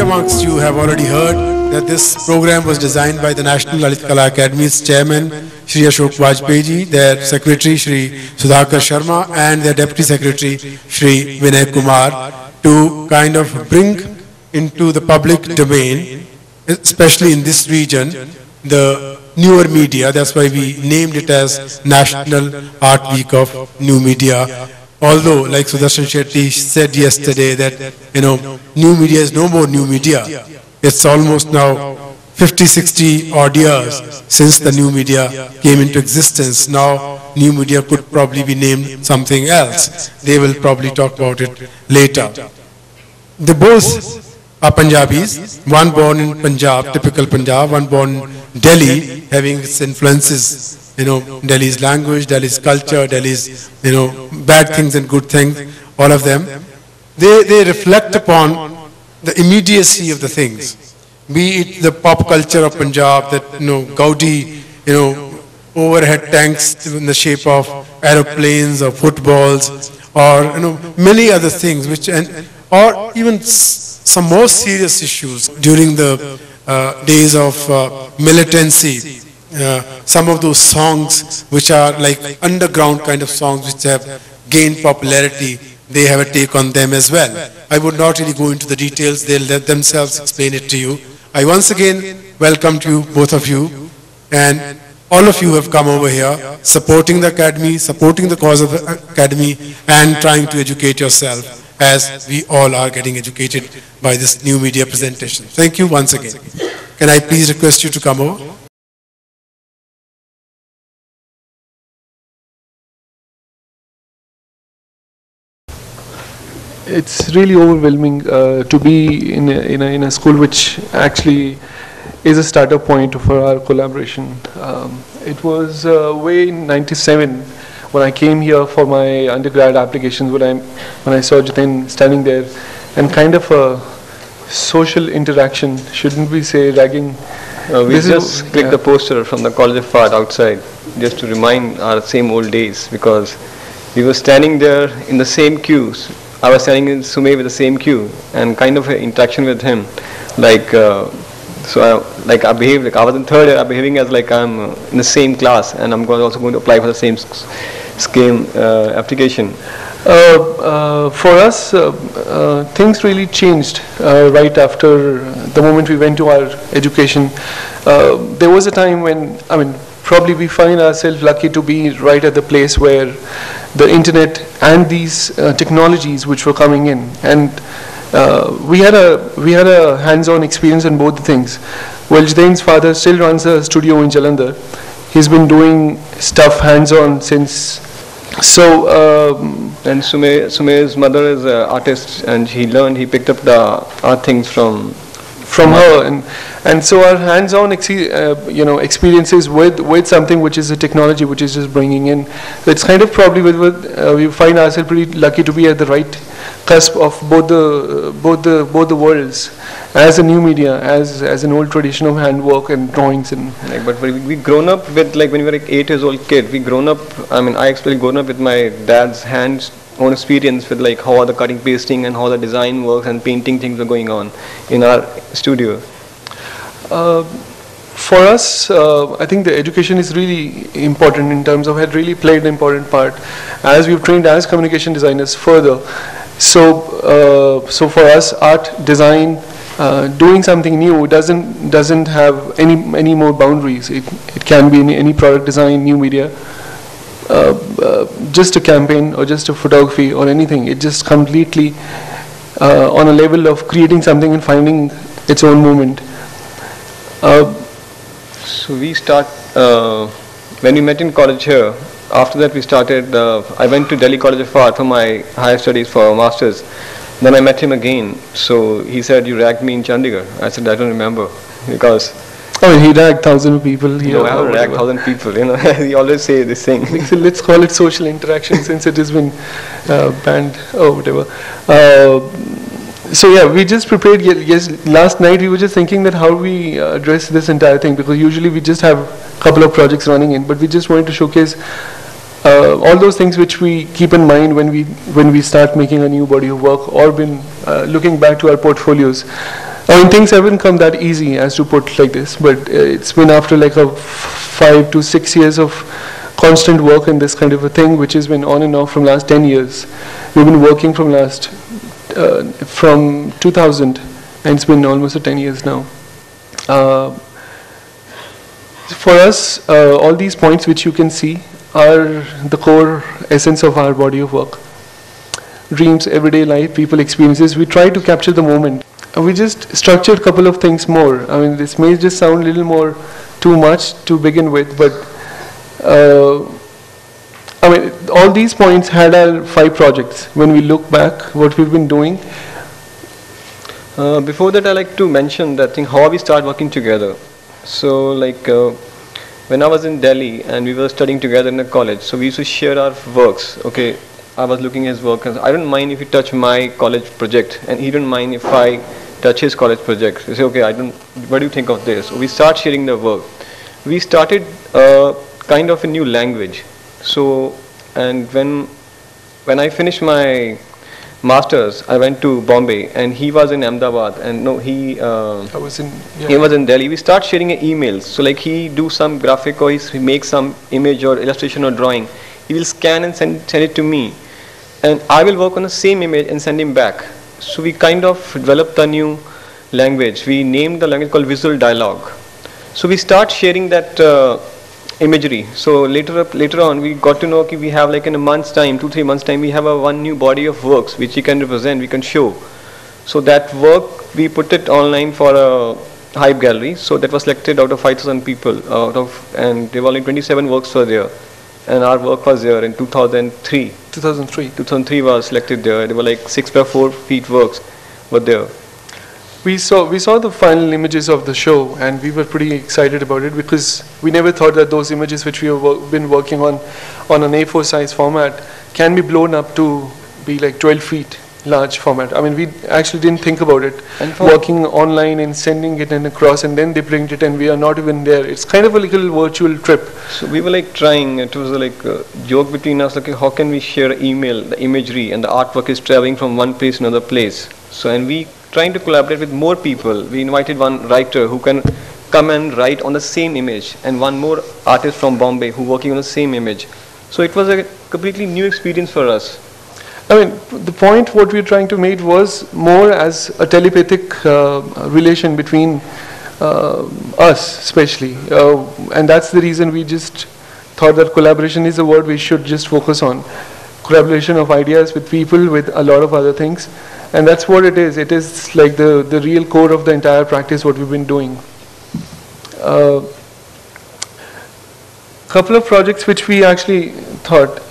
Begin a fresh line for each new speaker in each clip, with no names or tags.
amongst you have already heard that this program was designed by the National Lalit Kala Akademi's chairman, Shri Ashok Vajpayee, their secretary, Shri Sudhakar Sharma, and their deputy secretary, Shri Vinay Kumar, to kind of bring into the public domain, especially in this region, the newer media. That's why we named it as National Art Week of New Media. Although, like Sudarshan Shetty said yesterday, that, new media is no more new media. It's almost now 50, 60 odd years since the new media came into existence. Now, new media could probably be named something else. They will probably talk about it later. They both are Punjabis, one born in Punjab, typical Punjab, one born in Delhi, having its influences, Delhi's language, Delhi's culture, Delhi's, bad things and good things, all of them. They reflect upon the immediacy of the things, be it the pop culture of Punjab, that, gaudy, overhead tanks in the shape of aeroplanes or footballs, or, many other things, which, or even some more serious issues during the days of militancy. Some of those songs which are like underground kind of songs which have gained popularity, they have a take on them as well. I would not really go into the details, they'll let themselves explain it to you. I once again welcome to you, both of you, and all of you have come over here supporting the Academy, supporting the cause of the Academy, and trying to educate yourself, as we all are getting educated by this new media presentation. Thank you once again. Can I please request you to come over?
It's really overwhelming to be in a school which actually is a starter point for our collaboration. It was way in '97 when I came here for my undergrad applications, when I saw Jiten standing there, and kind of a social interaction, shouldn't we say ragging?
We just clicked the poster from the College of Art outside, just to remind our same old days, because we were standing there in the same queues. I was standing in Sumay with the same queue, and kind of an interaction with him, like I behaved like I was in third year, I'm behaving as like I'm in the same class, and I'm also going to apply for the same scheme application.
For us, things really changed right after the moment we went to our education. There was a time when, probably we find ourselves lucky to be right at the place where the internet and these technologies which were coming in, and we had a hands-on experience in both the things. Well, Jiten's father still runs a studio in Jalandhar. He's been doing stuff hands-on since. So
and Sumay's mother is an artist, and he picked up the art things from
her, and so our hands-on experiences with something which is a technology which is just bringing in. It's kind of probably we find ourselves pretty lucky to be at the right cusp of both the worlds, as a new media, as an old tradition of handwork and drawings and.
But we grown up with, like, when we were like 8 years old kid, we grown up. I actually grown up with my dad's hands-on experience with like how the cutting, pasting, and how the design works and painting things were going on in our studio.
For us, I think the education is really important in terms of, had really played an important part as we've trained as communication designers further. So for us, art, design, doing something new doesn't have any more boundaries. It can be any product design, new media, just a campaign or just a photography or anything. It just completely on a level of creating something and finding its own movement.
So we start when we met in college here. After that we started, I went to Delhi College of Art for my higher studies for masters. Then I met him again. So he said, "You ragged me in Chandigarh." I said, "I don't remember," because
he ragged 1,000 people here.
No, I haven't ragged 1,000 people. He always say this thing.
So let's call it social interaction since it has been banned or whatever. So yeah, we just prepared. Yes, last night we were just thinking that how we address this entire thing, because usually we just have a couple of projects running in, but we just wanted to showcase all those things which we keep in mind when we start making a new body of work, or been looking back to our portfolios. I mean, things haven't come that easy as to put like this, but it's been after like a 5 to 6 years of constant work in this kind of a thing, which has been on and off from last 10 years. We've been working from from 2000, and it's been almost 10 years now. For us, all these points which you can see are the core essence of our body of work. Dreams, everyday life, people experiences. We try to capture the moment. We just structured a couple of things more. I mean, this may just sound a little more too much to begin with, but I mean, all these points had our 5 projects. When we look back, what we've been doing.
Before that, I like to mention that thing, how we start working together. So, like, when I was in Delhi and we were studying together in a college, so we used to share our works. Okay, I was looking at his work, and I don't mind if you touch my college project, and he don't mind if I touch his college project. You say, okay, what do you think of this? So we start sharing the work. We started kind of a new language. So, and when I finished my masters, I went to Bombay, and he was in Ahmedabad, and no, he was in Delhi. We start sharing emails. So like he do some graphic, or he makes some image or illustration or drawing. He will scan and send it to me, and I will work on the same image and send him back. So we kind of developed a new language. We named the language called visual dialogue. So we start sharing that imagery. So later on, we got to know that we have like in a month's time, 2-3 months time, we have one new body of works which we can represent, we can show. So that work, we put it online for a hype gallery. So that was selected out of 5,000 people, and there were only 27 works were there. And our work was there in 2003. 2003 was selected there. There were like 6 by 4 feet works were there.
We saw the final images of the show, and we were pretty excited about it because we never thought that those images which we have been working on an A4 size format can be blown up to be like 12 feet large format. I mean, we actually didn't think about it. And working online and sending it across, and then they print it, and we are not even there. It's kind of a little virtual trip.
So we were like trying. It was like a joke between us. Like, how can we share email, the imagery, and the artwork is traveling from one place to another place. So, and we trying to collaborate with more people. We invited one writer who can come and write on the same image, and one more artist from Bombay who working on the same image. So it was a completely new experience for us.
I mean, the point what we were trying to make was more as a telepathic relation between us, especially, and that's the reason we just thought that collaboration is a word we should just focus on. Collaboration of ideas with people, with a lot of other things, and that's what it is. It is like the real core of the entire practice what we've been doing. Couple of projects which we actually thought,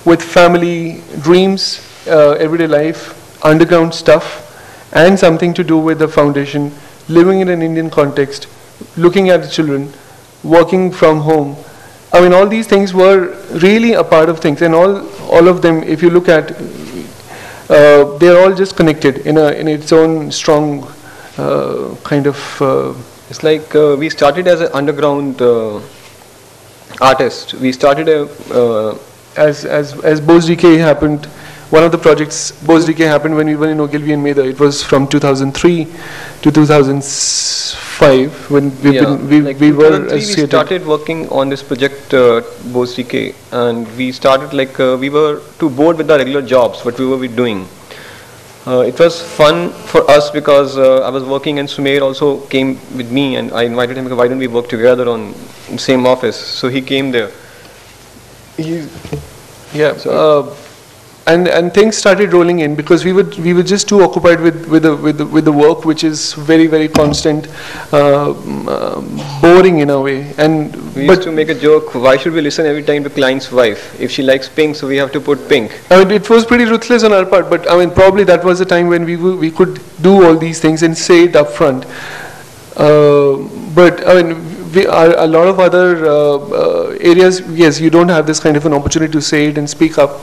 with family, dreams, everyday life, underground stuff, and something to do with the foundation, living in an Indian context, looking at the children, working from home. I mean, all these things were really a part of things, and all of them, if you look at, they're all just connected in its own strong kind of.
It's like we started as an underground artist. We started
as Bose Decay happened. One of the projects, Bose Decay, happened when we were in Ogilvy and Mather. It was from 2003 to 2005 when we were associated.
We started working on this project, Bose Decay, and we started like we were too bored with our regular jobs, what we were doing. It was fun for us because I was working, and Sumer also came with me, and I invited him, why don't we work together in the same office? So he came there.
And things started rolling in because we were just too occupied with the work, which is very, very constant, boring in a way. And
we used to make a joke, why should we listen every time to client's wife? If she likes pink, so we have to put pink.
I mean, it was pretty ruthless on our part, but I mean, probably that was the time when we could do all these things and say it up front. But I mean, a lot of other areas, yes, you don't have this kind of an opportunity to say it and speak up.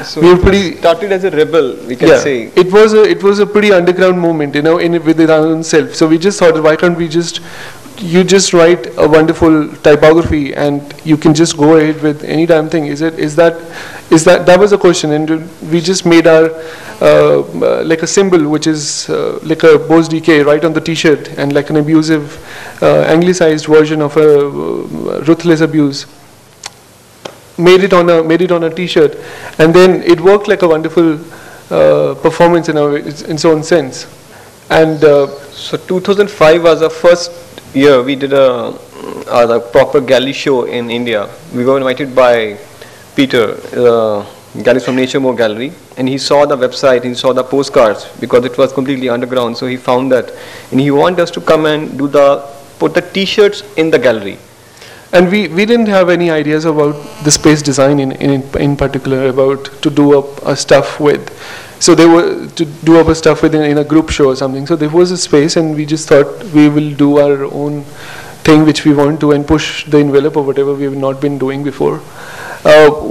So we started as a rebel, we can say.
It was a pretty underground movement, within our own self. So we just thought, why can't we you just write a wonderful typography and you can just go ahead with any damn thing. That was a question, and we just made our like a symbol, which is like a Bose DK right on the T-shirt, and like an abusive, anglicized version of a ruthless abuse. Made it on a T-shirt, and then it worked like a wonderful performance in its own sense. And
so 2005 was our first year we did a proper gallery show in India. We were invited by Peter, Galleries from Nature More Gallery, and he saw the website, he saw the postcards, because it was completely underground, so he found that, and he wanted us to come and put the T-shirts in the gallery.
And we didn't have any ideas about the space design in particular, about to do up a stuff with. So they were to do up a stuff with in a group show or something. So there was a space, and we just thought we will do our own thing which we want to, and push the envelope or whatever we have not been doing before.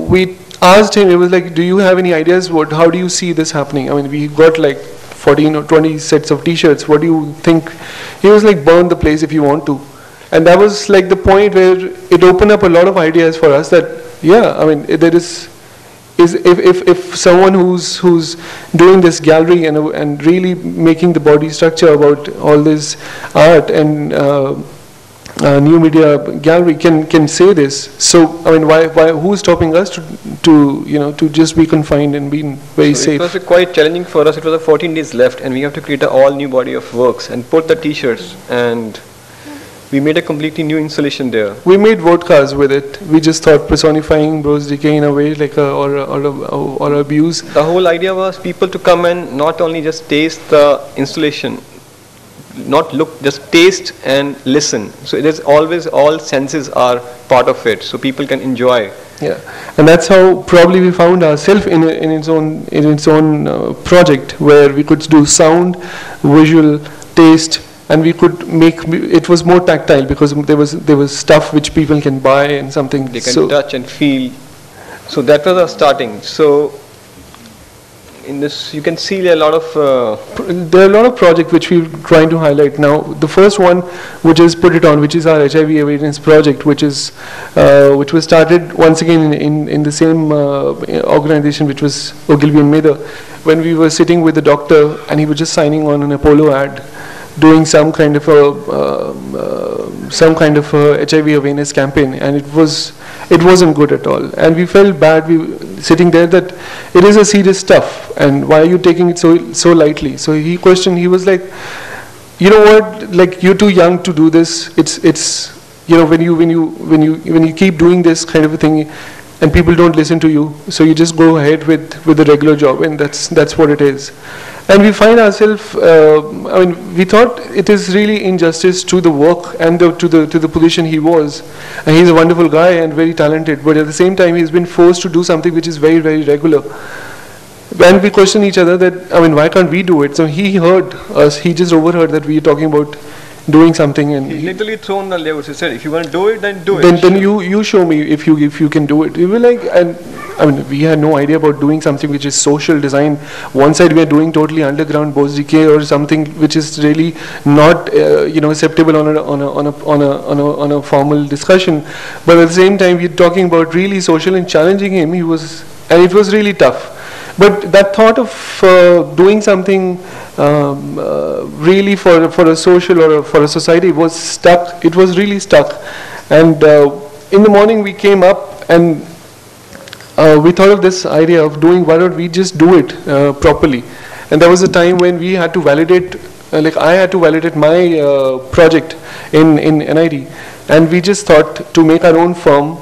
We asked him, it was like, do you have any ideas? How do you see this happening? I mean, we got like 14 or 20 sets of T-shirts. What do you think? He was like, burn the place if you want to. And that was like the point where it opened up a lot of ideas for us that, yeah, I mean, there is if someone who's doing this gallery and really making the body structure about all this art and new media gallery can say this, so I mean, why who's stopping us to just be confined and being very safe?
It was quite challenging for us. It was 14 days left, and we have to create an all new body of works and put the T-shirts, and we made a completely new installation there. We
made vodkas with it. We just thought personifying Bose decay in a way, like or abuse.
The whole idea was people to come and not only just taste the installation, not look, just taste and listen. So it is always, all senses are part of it, so people can enjoy.
Yeah, and that's how probably we found ourselves in its own project, where we could do sound, visual, taste. And we could make it was more tactile, because there was stuff which people can buy and something
they can touch and feel. So that was our starting. So in this you can see there are a lot of
projects which we're trying to highlight now. The first one, which is Put It On, which is our HIV awareness project, which was started once again in the same organization, which was Ogilvy and Mather, when we were sitting with the doctor and he was just signing on an Apollo ad, doing some kind of a HIV awareness campaign, and it wasn't good at all, and we felt bad. We sitting there that it is a serious stuff, and why are you taking it so lightly? So he questioned. He was like, you know what? Like, you're too young to do this. It's when you keep doing this kind of a thing, and people don't listen to you, so you just go ahead with the regular job, and that's what it is. And we find ourselves, I mean, we thought it is really injustice to the work and to the position he was. And he's a wonderful guy and very talented, but at the same time he's been forced to do something which is very, very regular. And we question each other that, I mean, why can't we do it? So he heard us, he just overheard that we are talking about doing something, and
he literally thrown the levels. He said, if you want to do it, then do it.
Then you show me if you can do it. We were like, and I mean, we had no idea about doing something which is social design. One side we are doing totally underground Bose decay or something which is really not acceptable on a formal discussion. But at the same time, we're talking about really social and challenging him. And it was really tough. But that thought of doing something really for a social or for a society was stuck. It was really stuck. And in the morning we came up and we thought of this idea of doing, why don't we just do it properly? And there was a time when we had to validate, like I had to validate my project in NIT. And we just thought to make our own firm.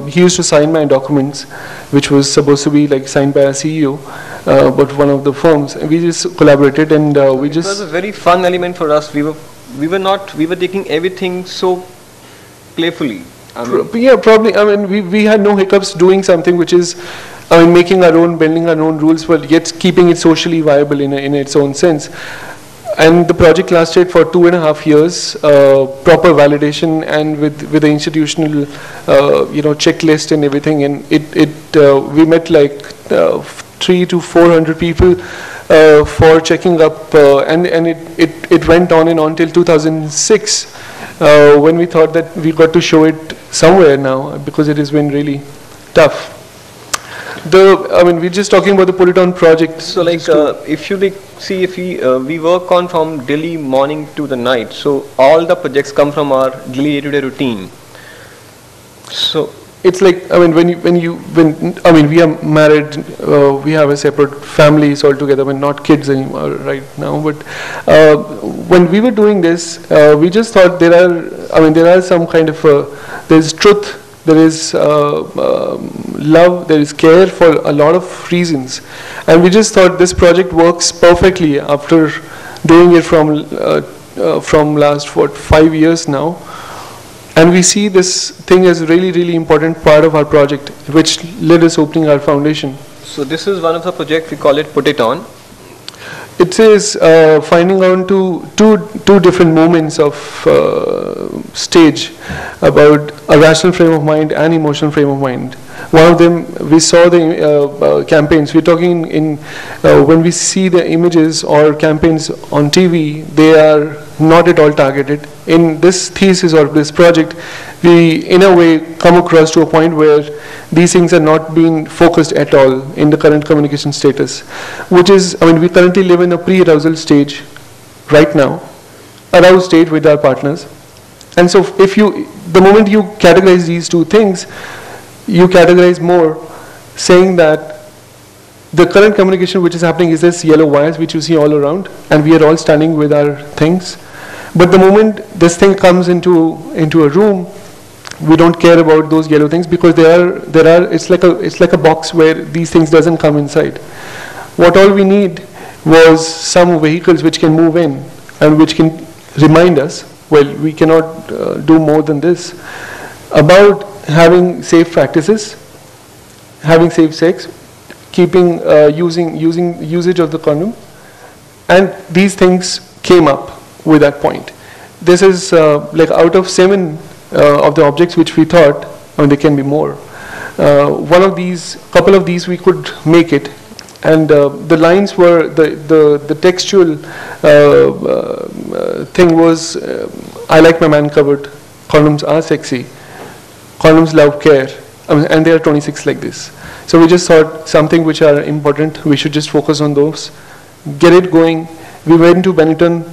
He used to sign my documents, which was supposed to be like signed by a CEO, but one of the firms. And we just collaborated, and we just.
It was a very fun element for us. We were taking everything so playfully.
Yeah, probably. I mean, we had no hiccups doing something which is, I mean, making our own, bending our own rules, but yet keeping it socially viable in its own sense. And the project lasted for 2.5 years, proper validation, and with the institutional, checklist and everything. And we met like 300 to 400 people for checking up, and it went on and on till 2006, when we thought that we got to show it somewhere now, because it has been really tough. I mean, we're just talking about the Put It On project.
So like, if you see, if we work on from daily morning to the night, so all the projects come from our daily day-to-day routine. So
it's like, I mean, I mean, we are married, we have a separate families altogether, we're not kids anymore right now, but when we were doing this, we just thought there are some kind of, there's truth, there is love, there is care for a lot of reasons. And we just thought this project works perfectly after doing it from last, 5 years now. And we see this thing as a really, really important part of our project, which led us opening our foundation.
So this is one of the projects, we call it Put It On.
It says finding out two different moments of stage about a rational frame of mind and emotional frame of mind. One of them, we saw the campaigns. We're talking when we see the images or campaigns on TV, they are not at all targeted. In this thesis or this project, we in a way come across to a point where these things are not being focused at all in the current communication status, which is, I mean, we currently live in a pre-arousal stage right now, aroused state with our partners. And so the moment you categorize these two things, you categorize more, saying that the current communication which is happening is this yellow wires which you see all around, and we are all standing with our things. But the moment this thing comes into a room, we don't care about those yellow things, because it's like a box where these things doesn't come inside. What all we need was some vehicles which can move in and which can remind us, well, we cannot do more than this, about having safe practices, having safe sex, keeping usage of the condom, and these things came up with that point. This is like out of 7 of the objects which we thought, I mean, there can be more. Couple of these we could make it, and the lines were the textual thing was, I like my man covered, condoms are sexy, condoms love care, I mean, and there are 26 like this. So we just thought something which are important, we should just focus on those, get it going. We went to Benetton,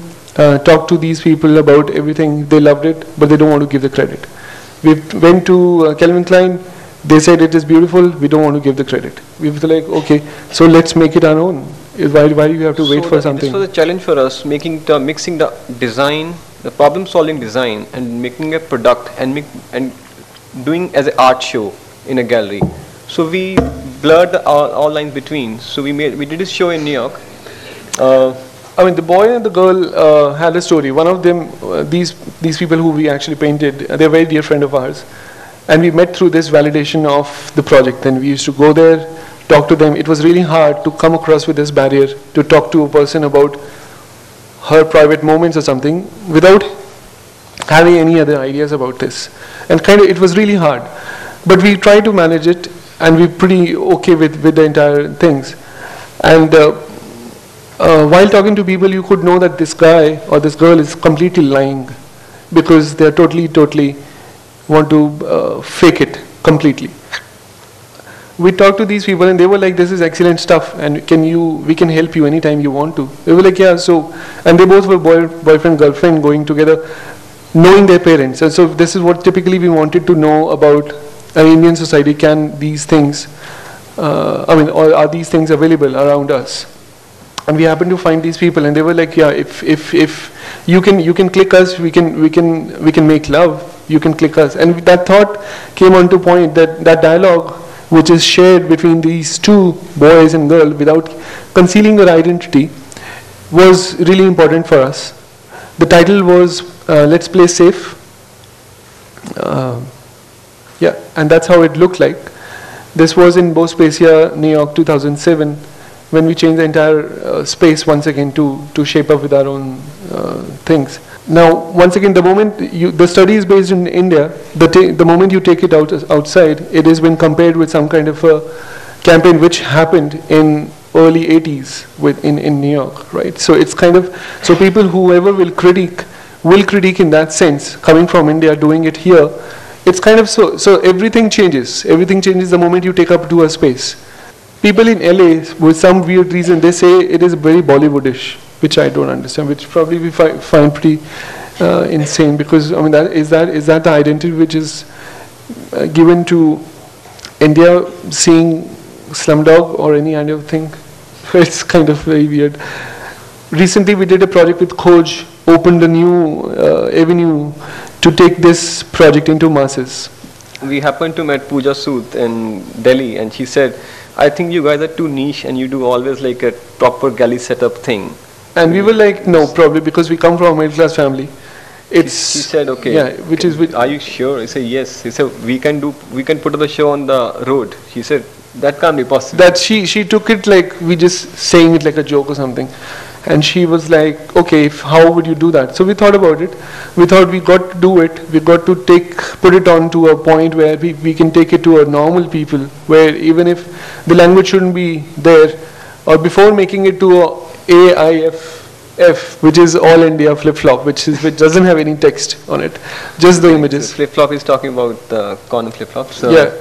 talked to these people about everything, they loved it, but they don't want to give the credit. We went to Calvin Klein, they said it is beautiful, we don't want to give the credit. We were like, okay, so let's make it our own. Why do you have to wait for something?
This was a challenge for us, mixing the design, the problem-solving design, and making a product and doing as an art show in a gallery. So we blurred all lines between. So we did this show in New York.
I mean, the boy and the girl had a story. One of them, these people who we actually painted, they're a very dear friend of ours. And we met through this validation of the project. And we used to go there, talk to them. It was really hard to come across with this barrier, to talk to a person about her private moments or something without having any other ideas about this. And it was really hard. But we tried to manage it, and we're pretty okay with the entire things. And while talking to people, you could know that this guy or this girl is completely lying, because they're totally want to fake it completely. We talked to these people and they were like, this is excellent stuff, and we can help you anytime you want to. We were like, yeah, so, and they both were boyfriend, girlfriend going together, knowing their parents. And so this is what typically we wanted to know about an Indian society. Can these things, or are these things available around us? And we happened to find these people, and they were like, yeah, if you can click us, we can make love. You can click us. And that thought came on to point that dialogue, which is shared between these two boys and girls without concealing their identity, was really important for us. The title was Let's Play Safe. Yeah, and that's how it looked like. This was in Bospacia, New York, 2007, when we changed the entire space once again to shape up with our own things. Now, once again, the moment the study is based in India, the moment you take it outside, it has been compared with some kind of a campaign which happened in early 80s in New York, right? So it's so people, whoever will critique in that sense, coming from India, doing it here. It's so everything changes. Everything changes the moment you take up to a space. people in LA, with some weird reason, they say it is very Bollywoodish, which I don't understand, which probably we find pretty insane, because I mean is that the identity which is given to India, seeing Slumdog or any kind of thing? It's kind of very weird. Recently we did a project with Khoj, opened a new avenue to take this project into masses.
We happened to meet Pooja Sood in Delhi, and she said, I think you guys are too niche and you do always like a proper galley setup thing.
And we were like, no, probably because we come from a middle class family.
She said, okay.
Yeah,
are you sure? I said, yes. He said, we can put the show on the road. She said, that can't be possible.
That she took it like we just saying it like a joke or something. And she was like, okay, how would you do that? So we thought about it. We thought we got to do it. We got to put it on to a point where we can take it to a normal people, where even if the language shouldn't be there, or before making it to a AIF, which is All India flip-flop, which doesn't have any text on it, just the images.
So flip-flop is talking about the corner flip-flop. So
yeah.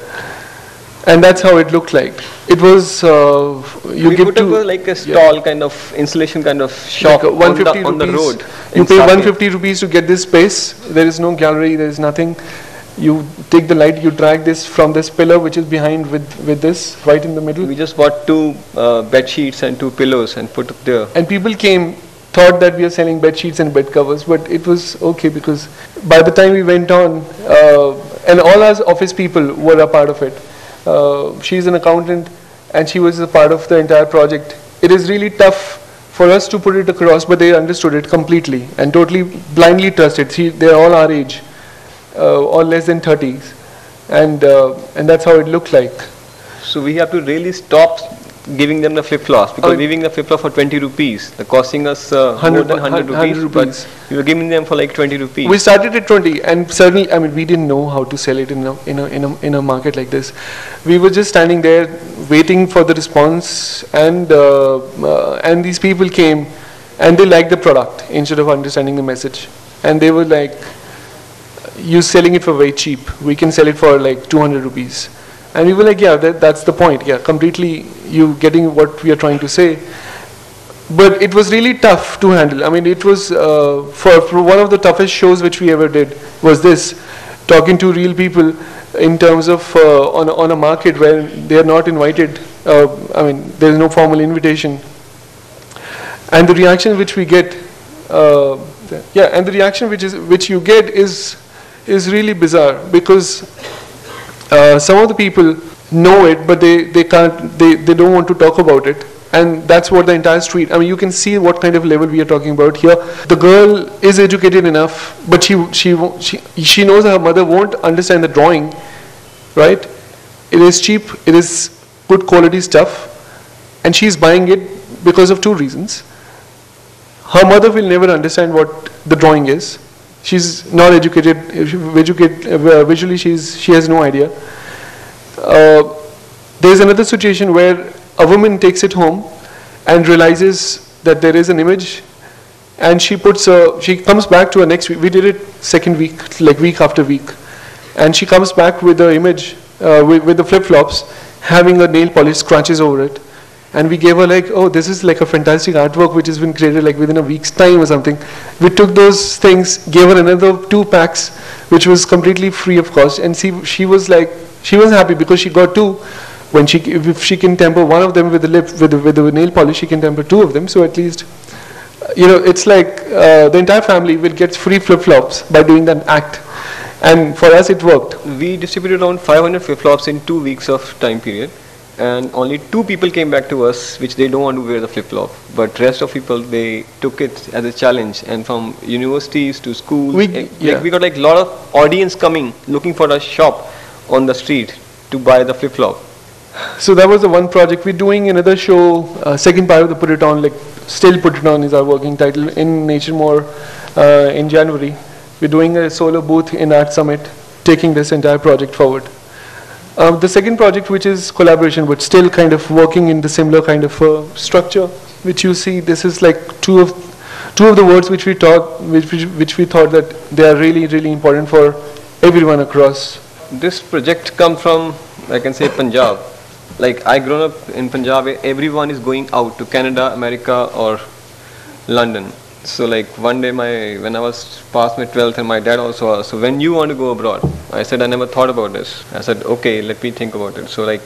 And that's how it looked like. It was
we put up like a stall kind of installation kind of shop like on the road.
You pay 150 rupees to get this space. There is no gallery. There is nothing. You take the light. You drag this from this pillar which is behind with this right in the middle.
We just bought 2 bed sheets and 2 pillows and put it there.
And people thought that we are selling bed sheets and bed covers, but it was okay because by the time we went on, and all our office people were a part of it. She's an accountant and she was a part of the entire project. It is really tough for us to put it across, but they understood it completely and totally blindly trusted. They're all our age, or less than 30s, and that's how it looked like.
So we have to really stop giving them the flip-flops, because giving the flip-flop for 20 rupees, they're costing us more than 100 rupees, but we were giving them for like 20 rupees.
We started at 20, and certainly, I mean, we didn't know how to sell it in a market like this. We were just standing there waiting for the response, and these people came, and they liked the product instead of understanding the message, and they were like, "You're selling it for very cheap. We can sell it for like 200 rupees." And we were like, yeah, that's the point. Yeah, completely you getting what we are trying to say. But it was really tough to handle. I mean, it was, for one of the toughest shows which we ever did was this, talking to real people in terms of on a market where they are not invited. I mean, there is no formal invitation. And the reaction which we get, and the reaction which you get is really bizarre, because some of the people know it, but they can't, they don't want to talk about it, and that's what the entire street. I mean, you can see what kind of level we are talking about here. The girl is educated enough, but she knows her mother won't understand the drawing, right? It is cheap, it is good quality stuff, and she's buying it because of 2 reasons. Her mother will never understand what the drawing is. She's not educated. Visually, she has no idea. There's another situation where a woman takes it home and realizes that there is an image, and she comes back to her next week. We did it second week, like week after week, and she comes back with the image with the flip-flops, having a nail polish scratches over it. And we gave her like, oh, this is like a fantastic artwork which has been created like within a week's time or something. We took those things, gave her another 2 packs, which was completely free of cost. And she was happy because she got 2. If she can temper one of them with the nail polish, she can temper 2 of them. So at least, it's like the entire family will get free flip-flops by doing that act. And for us, it worked.
We distributed around 500 flip-flops in 2 weeks of time period. And only 2 people came back to us, which they don't want to wear the flip-flop. But rest of people, they took it as a challenge. And from universities to schools, we got like a lot of audience coming, looking for a shop on the street to buy the flip-flop.
So that was the one project. We're doing another show, second part of the Put It On, like Still Put It On is our working title, in Nature More in January. We're doing a solo booth in Art Summit, taking this entire project forward. The second project, which is collaboration, but still kind of working in the similar kind of structure, which you see, this is like two of the words which we thought that they are really, really important for everyone across.
This project comes from, I can say, Punjab. like I grown up in Punjab, where everyone is going out to Canada, America, or London. So like one day when I was past my 12th, and my dad also asked, so when you want to go abroad? I said, I never thought about this. I said, okay, let me think about it. So like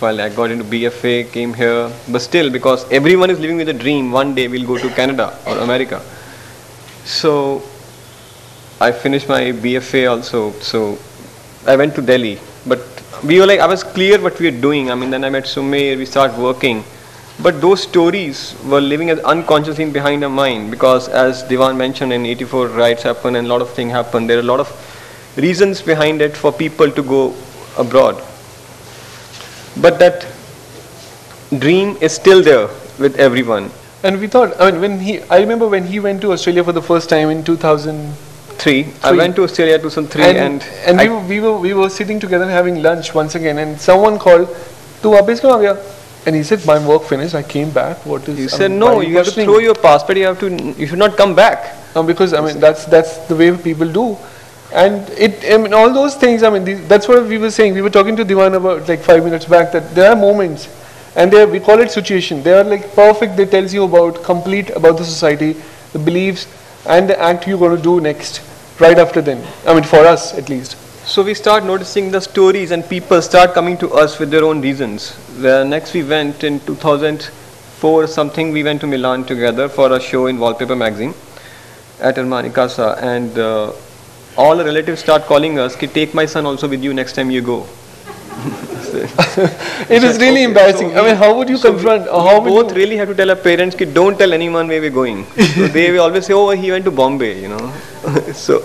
while I got into BFA, came here, but still, because everyone is living with a dream, one day we'll go to Canada or America. So I finished my BFA also. So I went to Delhi, but we were like, I was clear what we were doing. I mean, then I met Sumer, we started working. But those stories were living as unconsciously behind our mind, because as Diwan mentioned, in 84 riots happened and a lot of things happened. There are a lot of reasons behind it for people to go abroad. But that dream is still there with everyone.
And we thought, I mean, I remember when he went to Australia for the first time in 2003.
I went to Australia 2003
and we were sitting together having lunch once again, and someone called, "Tu wapis kyun aa gaya?" And he said, "My work finished, I came back." What is?
He said, "No, you have to throw your passport. You should not come back."
Because I mean, that's the way people do, and I mean, all those things. I mean, that's what we were saying. We were talking to Diwan about like 5 minutes back, that there are moments, and we call it situation. They are like perfect. They tells you about the society, the beliefs, and the act you're going to do next, right after then. I mean, for us at least.
So we start noticing the stories, and people start coming to us with their own reasons. Where next we went in 2004 or something, we went to Milan together for a show in Wallpaper magazine at Armani Casa, and all the relatives start calling us, "Ki take my son also with you next time you go."
It is really embarrassing. So I mean, how would you confront?
We both really have to tell our parents, "Ki don't tell anyone where we're going." So they will always say, "Oh, he went to Bombay," you know. So.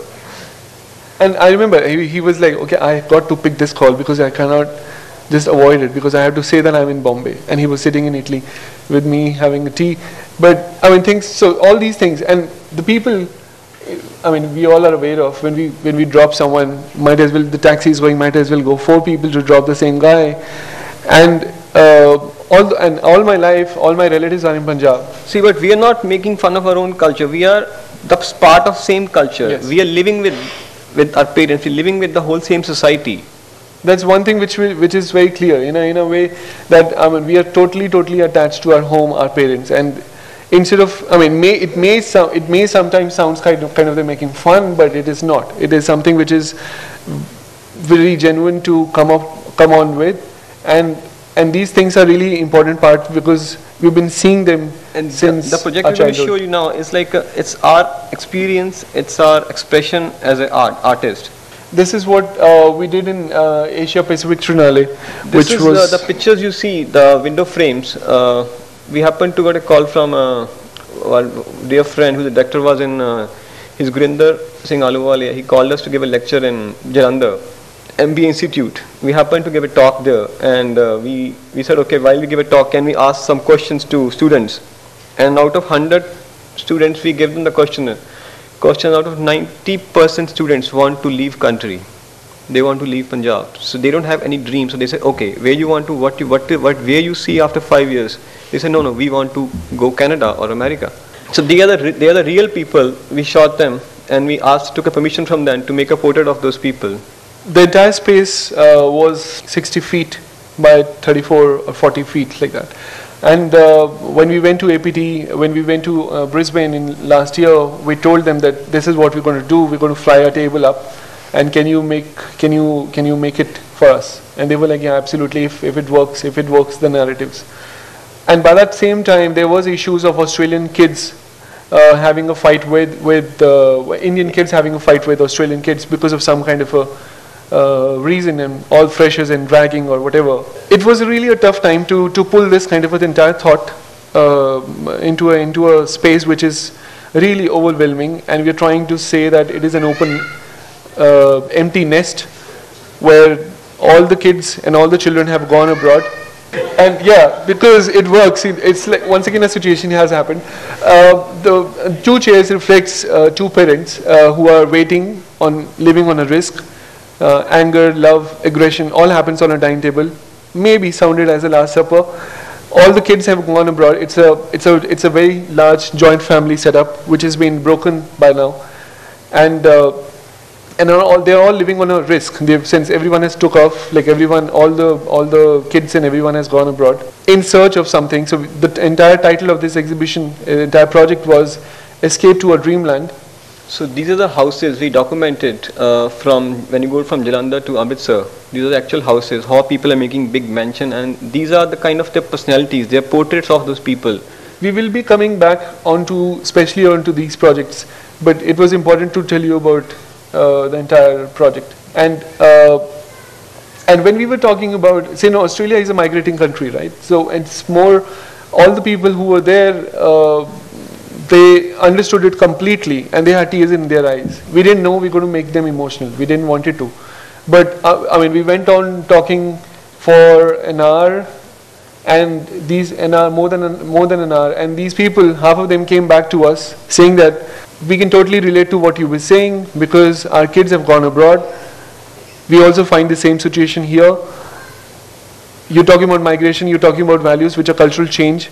And I remember he was like, "Okay, I got to pick this call because I cannot just avoid it, because I have to say that I'm in Bombay." And he was sitting in Italy with me having a tea. But I mean, so all these things, and the people, I mean, we all are aware of when we drop someone, might as well, the taxi is going, might as well go 4 people to drop the same guy. And all my life, all my relatives are in Punjab.
See, but we are not making fun of our own culture. We are the part of same culture. Yes. We are living with our parents, we're living with the whole same society.
That's one thing which is very clear, in a way that I mean, we are totally attached to our home, our parents, and instead of, I mean, it may sometimes sound kind of they're making fun, but it is not. It is something which is very genuine to come on with, and these things are really important part, because we've been seeing them since
the project we're going to show you now is like it's our experience, it's our expression as an artist.
This is what we did in Asia Pacific Trinale,
which was the pictures you see, the window frames. We happened to get a call from a dear friend who the director was in his Gurinder Singh Aluwale. He called us to give a lecture in Jalandhar MBA Institute. We happened to give a talk there, and we said, okay, while we give a talk, can we ask some questions to students? And out of 100 students, we gave them the questionnaire. Question out of 90% students want to leave country. They want to leave Punjab. So they don't have any dreams. So they say, okay, where you want to, where you see after 5 years? They say, no, we want to go Canada or America. So they are the real people. We shot them, and we took a permission from them to make a portrait of those people.
The entire space was 60 feet by 34 or 40 feet, like that. And when we went to APT, when we went to Brisbane in last year, we told them that this is what we're going to do. We're going to fly our table up, and can you make it for us? And they were like, yeah, absolutely. If it works, the narratives. And by that same time, there was issues of Australian kids having a fight with Indian kids having a fight with Australian kids because of some kind of a reason, and all freshers and dragging or whatever. It was really a tough time to pull this kind of an entire thought into a space which is really overwhelming, and we are trying to say that it is an open empty nest where all the kids and all the children have gone abroad. And yeah, because it works, it's like once again a situation has happened. The 2 chairs reflects 2 parents who are living on a risk. Anger, love, aggression, all happens on a dining table. Maybe sounded as a Last Supper. All the kids have gone abroad. It's a very large joint family setup which has been broken by now, and and they're all living on a risk. Since everyone has took off, like everyone, all the kids and everyone has gone abroad in search of something. So the entire title of this exhibition, entire project was Escape to a Dreamland.
So these are the houses we documented from when you go from Jalandhar to Amritsar. These are the actual houses, how people are making big mansion, and these are the kind of their personalities, their portraits of those people.
We will be coming back especially onto these projects, but it was important to tell you about the entire project. And when we were talking about, say, Australia is a migrating country, right? So it's more, all the people who were there, they understood it completely, and they had tears in their eyes. We didn't know we were going to make them emotional. We didn't want it to. But I mean, we went on talking for an hour, and more than an hour, and these people, half of them came back to us saying that we can totally relate to what you were saying because our kids have gone abroad. We also find the same situation here. You're talking about migration, you're talking about values which are cultural change.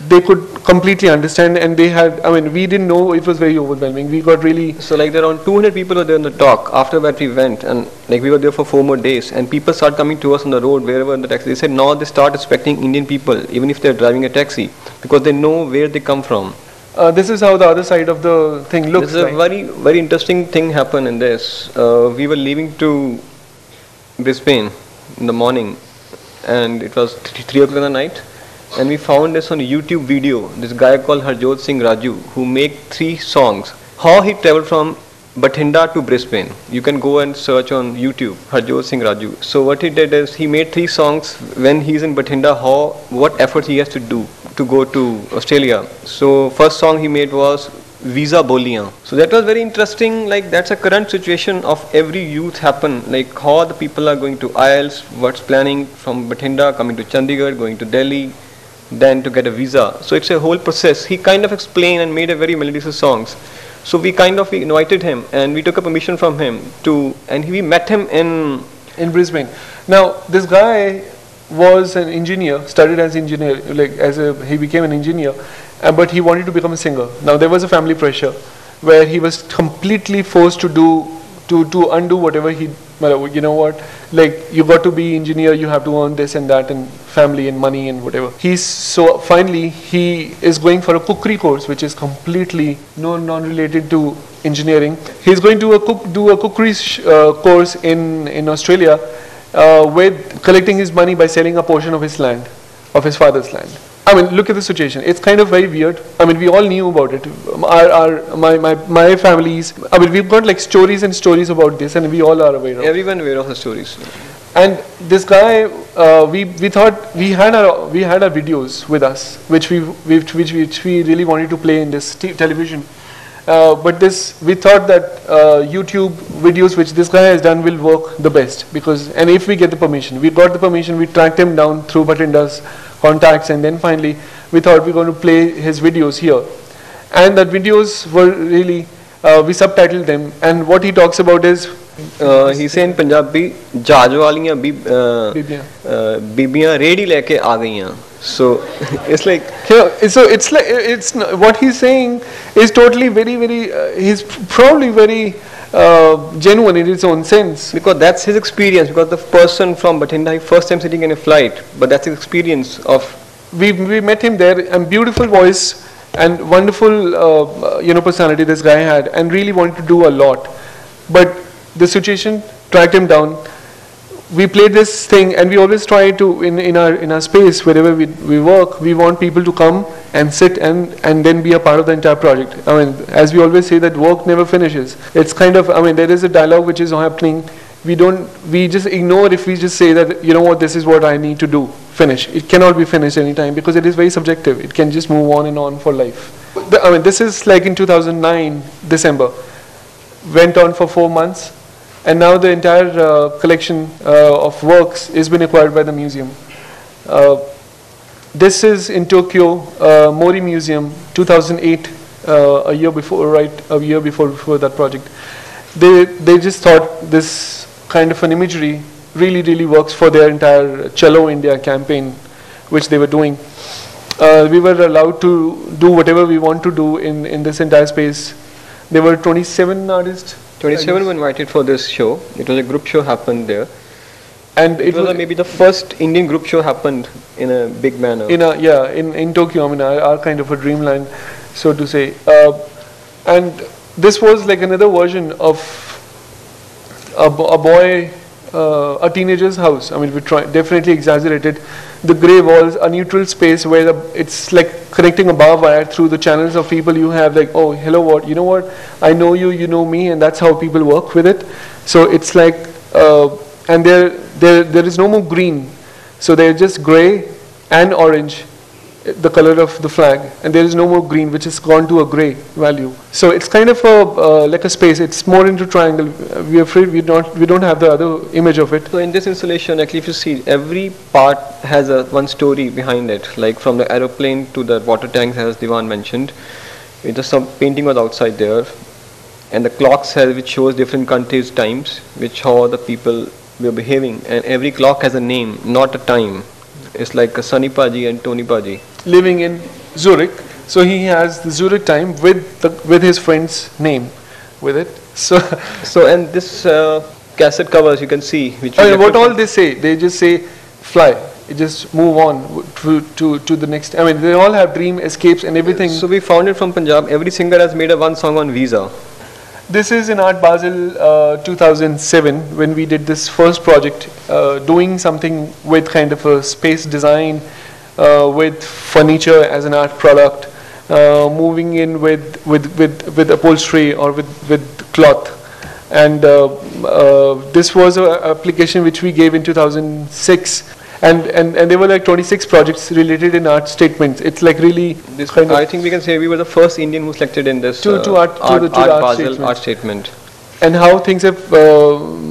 They could completely understand, and they had, I mean, we didn't know, it was very overwhelming. We got really...
So like there are around 200 people were there in the talk. After that we went, and like we were there for 4 more days, and people started coming to us on the road, wherever in the taxi. They said now they start respecting Indian people, even if they're driving a taxi, because they know where they come from.
This is how the other side of the thing looks like.
There's a very, very interesting thing happened in this. We were leaving to Brisbane in the morning, and it was 3 o'clock in the night. And we found this on a YouTube video, this guy called Harjot Singh Raju, who made 3 songs. How he traveled from Bathinda to Brisbane. You can go and search on YouTube, Harjot Singh Raju. So what he did is, he made 3 songs when he's in Bathinda, what efforts he has to do to go to Australia. So first song he made was Visa Boliyan. So that was very interesting, like that's a current situation of every youth happen, like how the people are going to IELTS, what's planning from Bathinda, coming to Chandigarh, going to Delhi, then to get a visa. So it's a whole process. He kind of explained and made a very melodious songs. So we invited him, and we took a permission from him and we met him in
Brisbane. Now this guy was an engineer, studied as engineer, he became an engineer, but he wanted to become a singer. Now there was a family pressure where he was completely forced to undo whatever you know what, like you got to be engineer, you have to earn this and that and family and money and whatever. Finally he is going for a cookery course, which is completely non-related to engineering. He's going to do a cookery course in Australia, with collecting his money by selling a portion of his land, of his father's land. I mean, look at the situation. It's kind of very weird. I mean, we all knew about it. My families, I mean, we've got like stories and stories about this, and we all are aware of it.
Everyone aware of the stories.
And this guy, we thought we had our videos with us, which we really wanted to play in this television. But we thought that YouTube videos which this guy has done will work the best, and if we get the permission. We got the permission, we tracked him down through Bathinda's contacts, and then finally we thought we were going to play his videos here. And that videos were really, we subtitled them, and what he talks about is,
he said in Punjabi, "Jaj waliyan bibiyan ready leke aa gayiyan." So it's like,
it's what he's saying is totally very he's probably very genuine in its own sense,
because that's his experience. Because the person from Bathinda, first time sitting in a flight, but that's his experience of.
We met him there, and beautiful voice and wonderful personality this guy had, and really wanted to do a lot, but the situation tracked him down. We played this thing, and we always try to, in our space, wherever we work, we want people to come and sit and then be a part of the entire project. I mean, as we always say, that work never finishes. It's kind of, I mean, there is a dialogue which is happening. We just ignore if we just say that, you know what, this is what I need to do, finish. It cannot be finished anytime, because it is very subjective. It can just move on and on for life. I mean, this is like in 2009, December. Went on for 4 months. And now the entire collection of works has been acquired by the museum. This is in Tokyo, Mori Museum, 2008, a year before that project. They just thought this kind of an imagery really works for their entire Cello India campaign, which they were doing. We were allowed to do whatever we want to do in this entire space. There were 27 artists.
27 were invited for this show. It was a group show happened there.
And
it was maybe the first Indian group show happened in a big manner.
In Tokyo, I mean, our kind of a dreamland, so to say. And this was like another version of a boy, a teenager's house. I mean, we definitely exaggerated. The grey walls, a neutral space where it's like connecting a bar wire through the channels of people you have, like, oh, hello, what, you know what, I know you, you know me, and that's how people work with it. So it's like, and there is no more green. So they're just grey and orange, the color of the flag, and there is no more green, which has gone to a grey value. So it's kind of like a space. It's more into triangle. We're afraid we don't have the other image of it.
So in this installation, actually, if you see, every part has one story behind it. Like from the aeroplane to the water tanks, as Diwan mentioned. It just some painting was outside there, and the clocks which shows different countries' times, which how the people were behaving, and every clock has a name, not a time. It's like a Sunny Paji and Tony Paji.
Living in Zurich, so he has the Zurich time with his friend's name with it. So
and this cassette covers you can see. Which
what all they say? They just say fly. You just move on to the next. I mean, they all have dream escapes and everything.
So we found it from Punjab. Every singer has made one song on Visa.
This is in Art Basel 2007 when we did this first project, doing something with kind of a space design, with furniture as an art product, moving in with upholstery or with cloth. And this was an application which we gave in 2006. And there were like 26 projects related in art statements. It's like really this kind of.
I think we can say we were the first Indian who selected in this
art
statement.
And how things have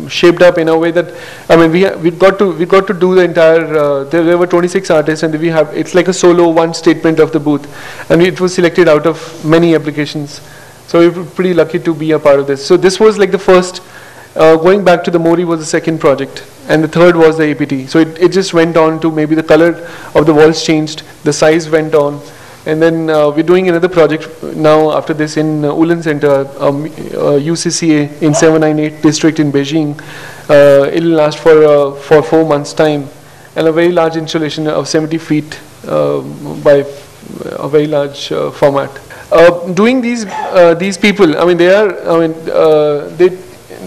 shaped up in a way that, I mean, we got to do the entire. There were 26 artists, and it's like a solo one statement of the booth, and it was selected out of many applications. So we were pretty lucky to be a part of this. So this was like the first. Going back to the Mori was the second project, and the third was the APT. So it just went on to maybe the color of the walls changed, the size went on, and then we're doing another project now after this in Ulan Center, UCCA in 798 district in Beijing. It'll last for 4 months time, and a very large installation of 70 feet by a very large format. Doing these people, I mean,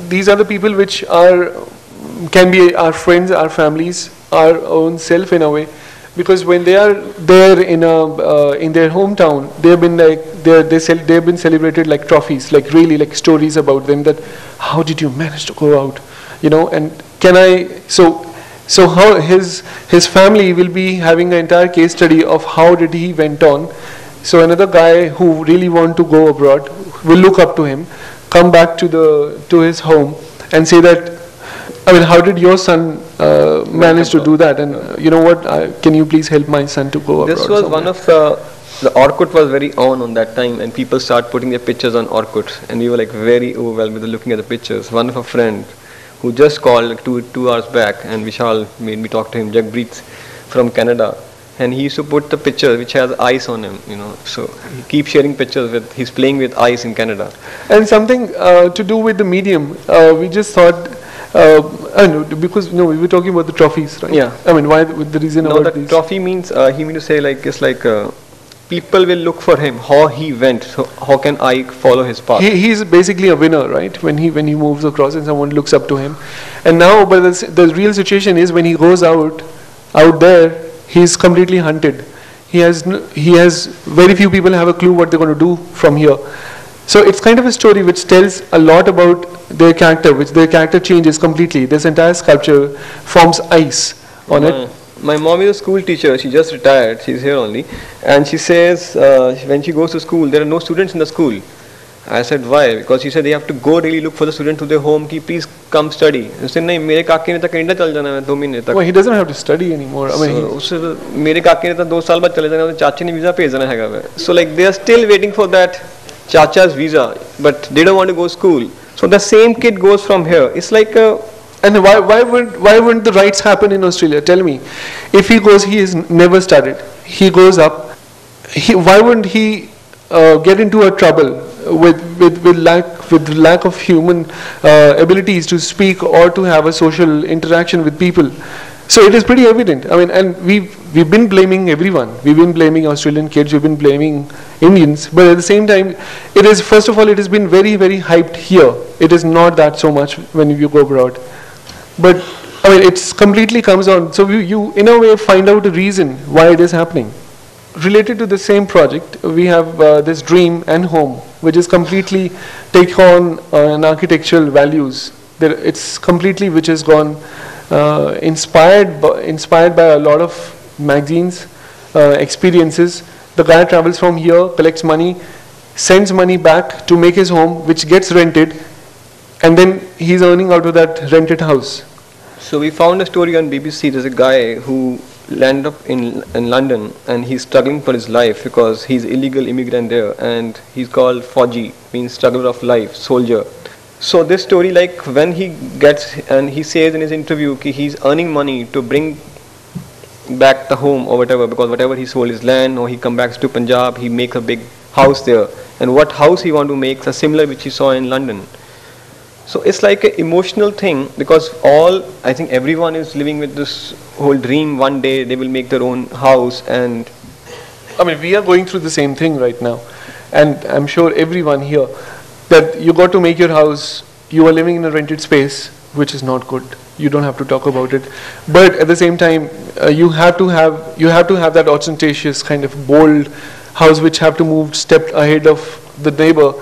these are the people which can be our friends, our families, our own self in a way, because when they are there in their hometown, they've been celebrated like trophies, like really like stories about them, that how did you manage to go out, you know, and so how his family will be having an entire case study of how did he went on. So another guy who really want to go abroad will look up to him, come back to his home and say that, I mean, how did your son manage to do that? And you know what, can you please help my son to go abroad?
This was one of the Orkut was very on that time, and people start putting their pictures on Orkut, and we were like very overwhelmed with looking at the pictures. One of a friend who just called like two hours back, and Vishal made me talk to him, Jagpreet from Canada. And he used to put the picture which has ice on him, you know. So he keeps sharing pictures he's playing with ice in Canada.
And something to do with the medium, we just thought, because we were talking about the trophies, right?
Yeah.
I mean, why the reason about these?
Trophy means he means to say like it's like people will look for him, how he went. So how can I follow his path?
He's basically a winner, right? When he moves across and someone looks up to him. And now, but the real situation is when he goes out there. He's completely hunted. He has very few people have a clue what they're going to do from here. So it's kind of a story which tells a lot about their character, which their character changes completely. This entire sculpture forms ice on it.
My mom is a school teacher. She just retired. She's here only, and she says when she goes to school, there are no students in the school. I said why? Because she said they have to go really look for the student to their home. Ki please come study. I said no, मेरे काके ने तो Canada चल जाना है 2 महीने तक.
Well, he doesn't have to study anymore. I mean,
उससे मेरे काके ने तो 2 साल बाद चले जाना है. चाची ने वीजा भेजना है. So like they are still waiting for that chacha's visa, but they don't want to go to school. So the same kid goes from here. It's like a.
And why wouldn't the rights happen in Australia? Tell me, if he goes, he has never studied. He goes up. Why wouldn't he get into a trouble with with lack of human abilities to speak or to have a social interaction with people. So it is pretty evident. I mean, and we've been blaming everyone. We've been blaming Australian kids. We've been blaming Indians. But at the same time, it is, first of all, it has been very, very hyped here. It is not that so much when you go abroad. But I mean, it's completely comes on. So you in a way find out the reason why it is happening. Related to the same project, we have this dream and home, which is completely take on an architectural values. It's completely which has gone inspired by a lot of magazines, experiences. The guy travels from here, collects money, sends money back to make his home, which gets rented, and then he's earning out of that rented house.
So we found a story on BBC. There's a guy who landed up in London, and he's struggling for his life because he's illegal immigrant there, and he's called Fauji, means struggler of life, soldier. So this story, like when he gets, and he says in his interview, he's earning money to bring back the home or whatever, because whatever he sold his land, or he comes back to Punjab, he makes a big house there. And what house he want to make is similar which he saw in London. So it's like an emotional thing, because I think everyone is living with this whole dream, one day they will make their own house. And
I mean, we are going through the same thing right now. And I'm sure everyone here, that you got to make your house, you are living in a rented space, which is not good. You don't have to talk about it. But at the same time, you have to have that ostentatious kind of bold house which have to move step ahead of the neighbor,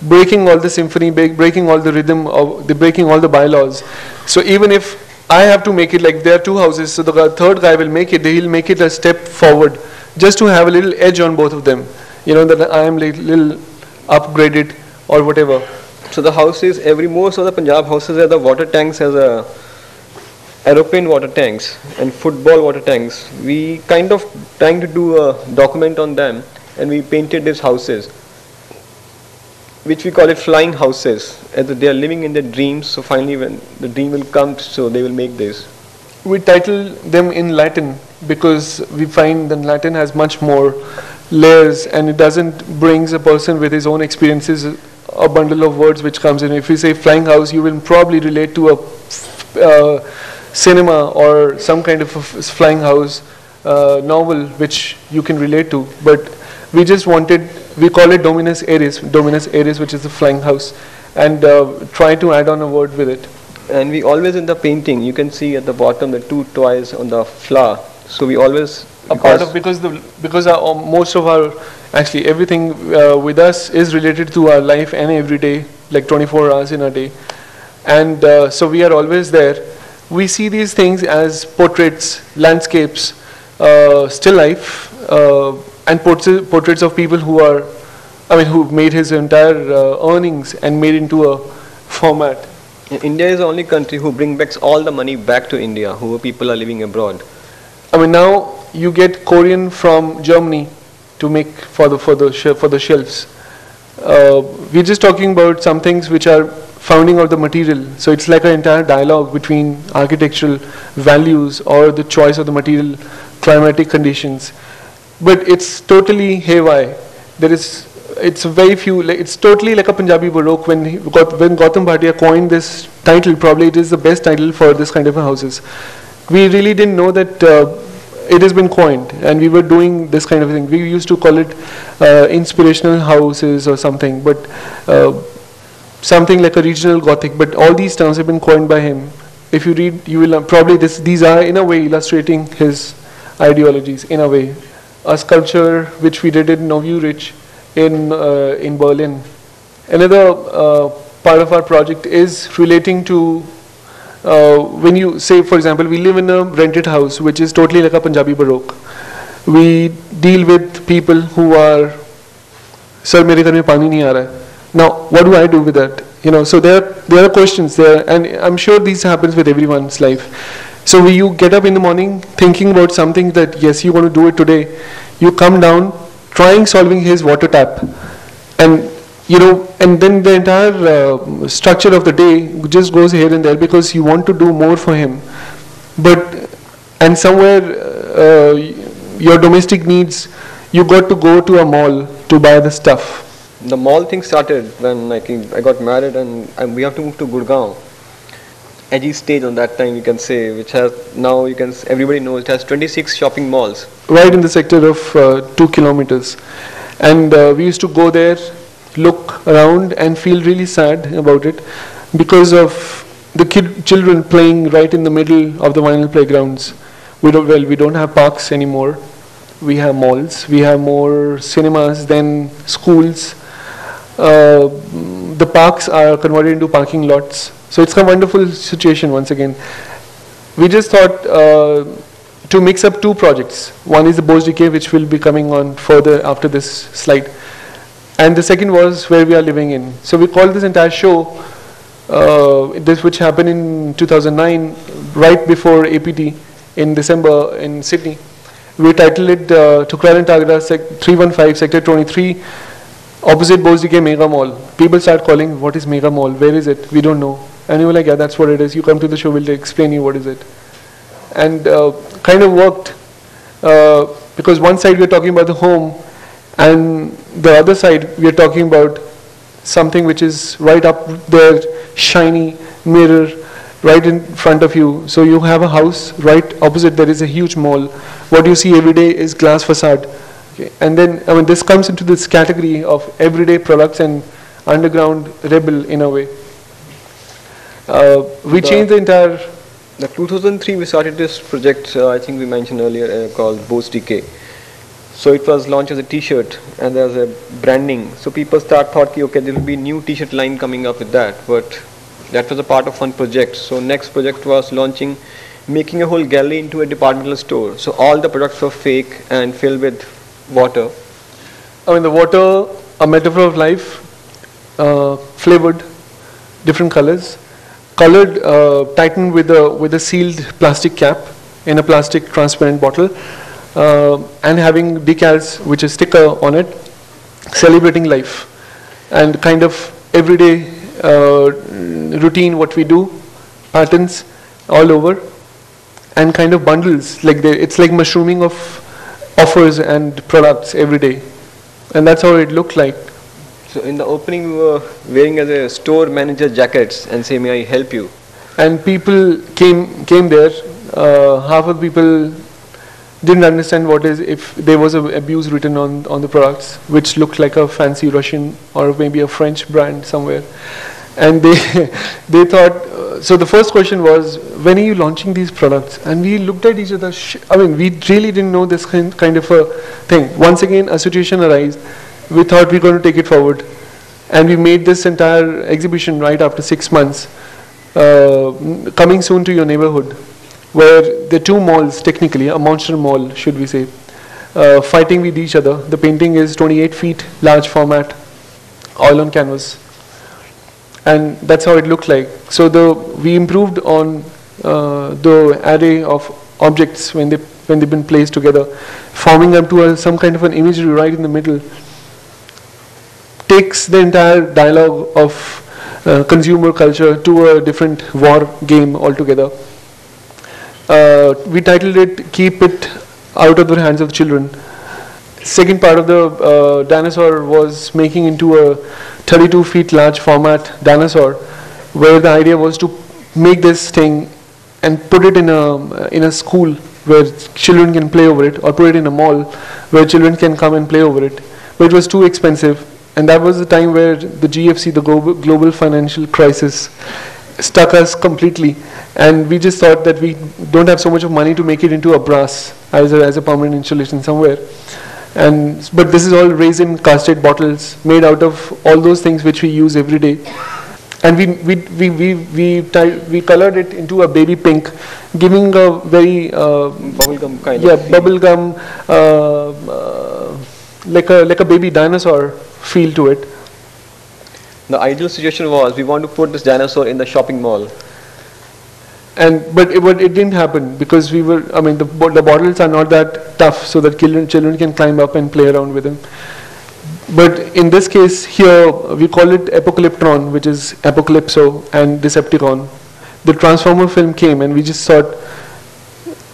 breaking all the symphony, breaking all the rhythm, breaking all the bylaws. So even if I have to make it, like there are two houses, so the third guy will make it, he'll make it a step forward, just to have a little edge on both of them. You know, that I am little upgraded or whatever.
So the houses, most of the Punjab houses have the water tanks as a aeroplane water tanks and football water tanks. We kind of trying to do a document on them, and we painted these houses, which we call it flying houses, as they are living in their dreams. So finally when the dream will come, so they will make this.
We title them in Latin because we find that Latin has much more layers, and it doesn't brings a person with his own experiences a bundle of words which comes in. If you say flying house, you will probably relate to a cinema or some kind of a flying house novel which you can relate to. But we just wanted, we call it Dominus Aries, which is the flying house, and try to add on a word with it.
And we always in the painting, you can see at the bottom the two toys on the flower. So we always
because most of our, actually everything with us is related to our life and every day, like 24 hours in a day. And so we are always there. We see these things as portraits, landscapes, still life, and portraits of people who are, who've made his entire earnings and made into a format.
India is the only country who brings back all the money back to India, who people are living abroad.
Now you get Korean from Germany to make for the shelves. We're just talking about some things which are founding of the material. So it's like an entire dialogue between architectural values or the choice of the material, climatic conditions. But it's totally haywire. It's very few. It's totally like a Punjabi Baroque. When Gautam Bhatia coined this title, probably it is the best title for this kind of houses. We really didn't know that it has been coined, and we were doing this kind of thing. We used to call it inspirational houses or something, but something like a regional Gothic. But all these terms have been coined by him. If you read, you will probably these are in a way illustrating his ideologies. In a way, a sculpture which we did in Novu Rich in Berlin. Another part of our project is relating to when you say, for example, we live in a rented house which is totally like a Punjabi Baroque. We deal with people who are, sir, mere ghar mein pani nahi aa raha hai. Now, what do I do with that? So there are questions there, and I'm sure this happens with everyone's life. So you get up in the morning thinking about something that, yes, you want to do it today. You come down, trying solving his water tap, and and then the entire structure of the day just goes here and there because you want to do more for him. And somewhere your domestic needs, you got to go to a mall to buy the stuff.
the mall thing started when I got married and we have to move to Gurgaon. Edgy stage on that time, you can say, which has now everybody knows it has 26 shopping malls.
Right in the sector of 2 kilometers. And we used to go there, look around and feel really sad about it because of the children playing right in the middle of the vinyl playgrounds. We don't have parks anymore. We have malls. We have more cinemas than schools. The parks are converted into parking lots. So it's a wonderful situation once again. We just thought to mix up two projects. One is the Bose Decay, which will be coming on further after this slide. And the second was Where We Are Living In. So we called this entire show, which happened in 2009, right before APT in December in Sydney. We titled it Thukral Tagra 315 Sector 23, opposite Bose Decay Mega Mall. People start calling, what is Mega Mall? Where is it? We don't know. And we were like, yeah, that's what it is. You come to the show, we'll explain you what is it. And kind of worked because one side we're talking about the home and the other side we're talking about something which is right up there, shiny mirror right in front of you. So you have a house, right opposite there is a huge mall. What you see every day is glass facade. Okay. And then this comes into this category of everyday products and underground rebel in a way. We changed the entire...
The 2003 we started this project, I think we mentioned earlier, called Bose Decay. So it was launched as a t-shirt and there's a branding. So people thought, okay, there will be new t-shirt line coming up with that. But that was a part of one project. So next project was making a whole gallery into a departmental store. So all the products were fake and filled with water.
The water, a metaphor of life, flavored, different colors. Colored, tightened with a sealed plastic cap in a plastic transparent bottle, and having decals which is sticker on it, celebrating life, and kind of everyday routine what we do, patterns all over, and kind of bundles it's like mushrooming of offers and products every day, and that's how it looked like.
So in the opening, we were wearing as a store manager jackets and say, may I help you?
And people came there. Half of the people didn't understand if there was an abuse written on the products, which looked like a fancy Russian or maybe a French brand somewhere. And they thought, so the first question was, when are you launching these products? And we looked at each other, we really didn't know this kind of a thing. Once again, a situation arose. We thought we were going to take it forward, and we made this entire exhibition right after 6 months, coming soon to your neighborhood, where the two malls, technically a monster mall should we say, fighting with each other. The painting is 28 feet, large format, all on canvas, and that's how it looked like. So we improved on the array of objects when they've been placed together, forming them to some kind of an imagery right in the middle. Takes the entire dialogue of consumer culture to a different war game altogether. We titled it, Keep It Out of the Hands of Children. Second part of the dinosaur was making into a 32 feet large format dinosaur, where the idea was to make this thing and put it in a school where children can play over it, or put it in a mall where children can come and play over it. But it was too expensive. And that was the time where the GFC, the global financial crisis, stuck us completely. And we just thought that we don't have so much of money to make it into a brass as a permanent installation somewhere. But this is all resin casted bottles made out of all those things which we use every day. And we colored it into a baby pink, giving a very
bubblegum kind of
bubblegum, like a baby dinosaur feel to it.
The ideal situation was we want to put this dinosaur in the shopping mall.
But it didn't happen because the bottles are not that tough so that children can climb up and play around with them. But in this case here, we call it Apocalyptron, which is Apocalypso and Decepticon. The Transformer film came and we just thought,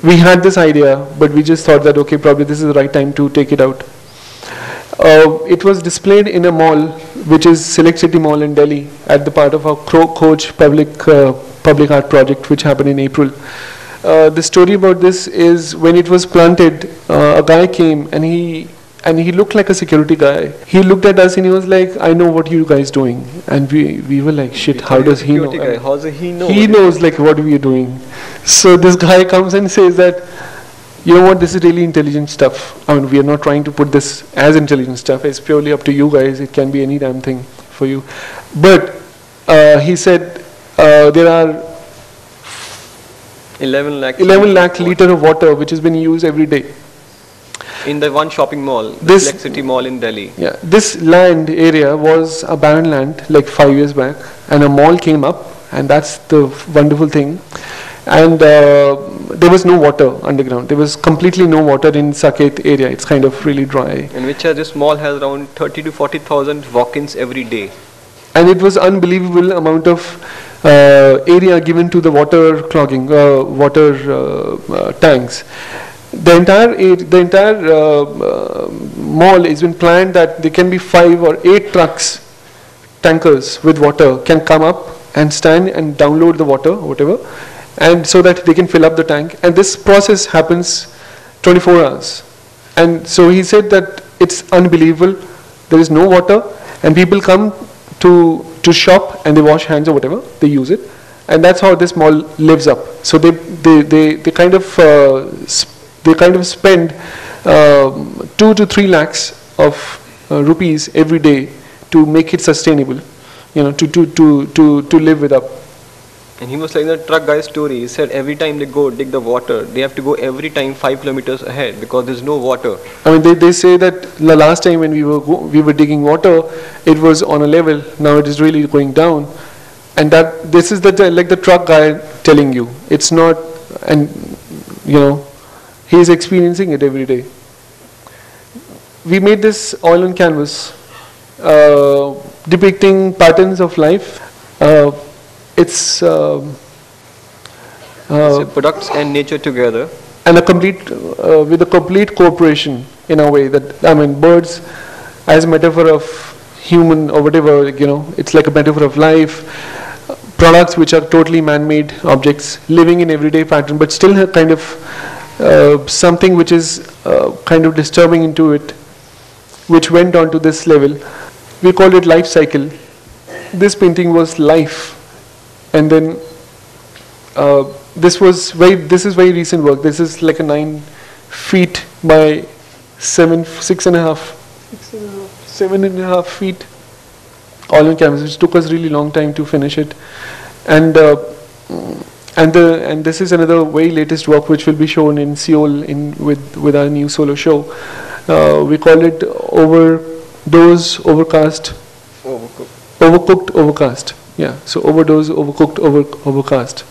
we had this idea, but we just thought that, okay, probably this is the right time to take it out. It was displayed in a mall, which is Select City Mall in Delhi, at the part of our Coach public art project, which happened in April. The story about this is when it was planted, a guy came and he looked like a security guy. He looked at us and he was like, "I know what you guys doing," and we were like, "Shit, how does he know?"
How does he know?
He knows like what we are doing. So this guy comes and says that, "You know what, this is really intelligent stuff. I mean, we are not trying to put this as intelligent stuff. It's purely up to you guys. It can be any damn thing for you." But he said there are 11 lakh liter of water which has been used every day.
In the one shopping mall, the Select City Mall in Delhi.
Yeah, this land area was a barren land like 5 years back, and a mall came up, and that's the wonderful thing. And there was no water underground. There was completely no water in Saket area. It's kind of really dry.
And which this mall has around 30 to 40,000 walk-ins every day.
And it was unbelievable amount of area given to the water clogging, tanks. The entire mall has been planned that there can be 5 or 8 tankers with water can come up and stand and download the water, whatever, and so that they can fill up the tank. And this process happens 24 hours. And so he said that it's unbelievable. There is no water, and people come to shop and they wash hands or whatever, they use it, and that's how this mall lives up. So they kind of spend 2 to 3 lakhs of rupees every day to make it sustainable, you know, to live with up.
And he was telling the truck guy's story. He said every time they go dig the water, they have to go every time 5 kilometers ahead because there's no water.
I mean, they say that the last time when we were digging water, it was on a level. Now it is really going down, and that this is like the truck guy telling you. It's not, and you know, he is experiencing it every day. We made this oil on canvas, depicting patterns of life. It's
products and nature together,
and with a complete cooperation in a way that, I mean, birds as a metaphor of human or whatever, you know, it's like a metaphor of life. Products which are totally man-made objects, living in everyday pattern, but still have kind of something which is kind of disturbing into it, which went on to this level. We called it life cycle. This painting was life. And then this is very recent work. This is like a 9 feet by 7.5 feet all on canvas, which took us really long time to finish it. And this is another very latest work which will be shown in Seoul with our new solo show. We call it Overcooked, Overcast. Yeah, so overdose, overcooked, overcast.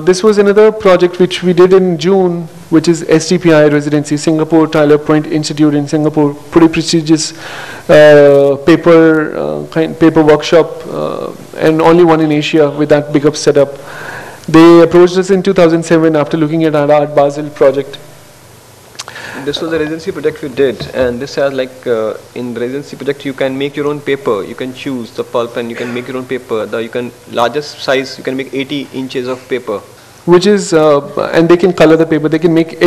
This was another project which we did in June, which is STPI residency, Singapore Tyler Point Institute in Singapore, pretty prestigious paper workshop, and only one in Asia with that big up setup. They approached us in 2007 after looking at our Art Basel project.
This was a residency project we did, and this has like in the residency project you can make your own paper. You can choose the pulp and you can make your own paper. Largest size you can make 80 inches of paper.
Which is and they can color the paper. They can make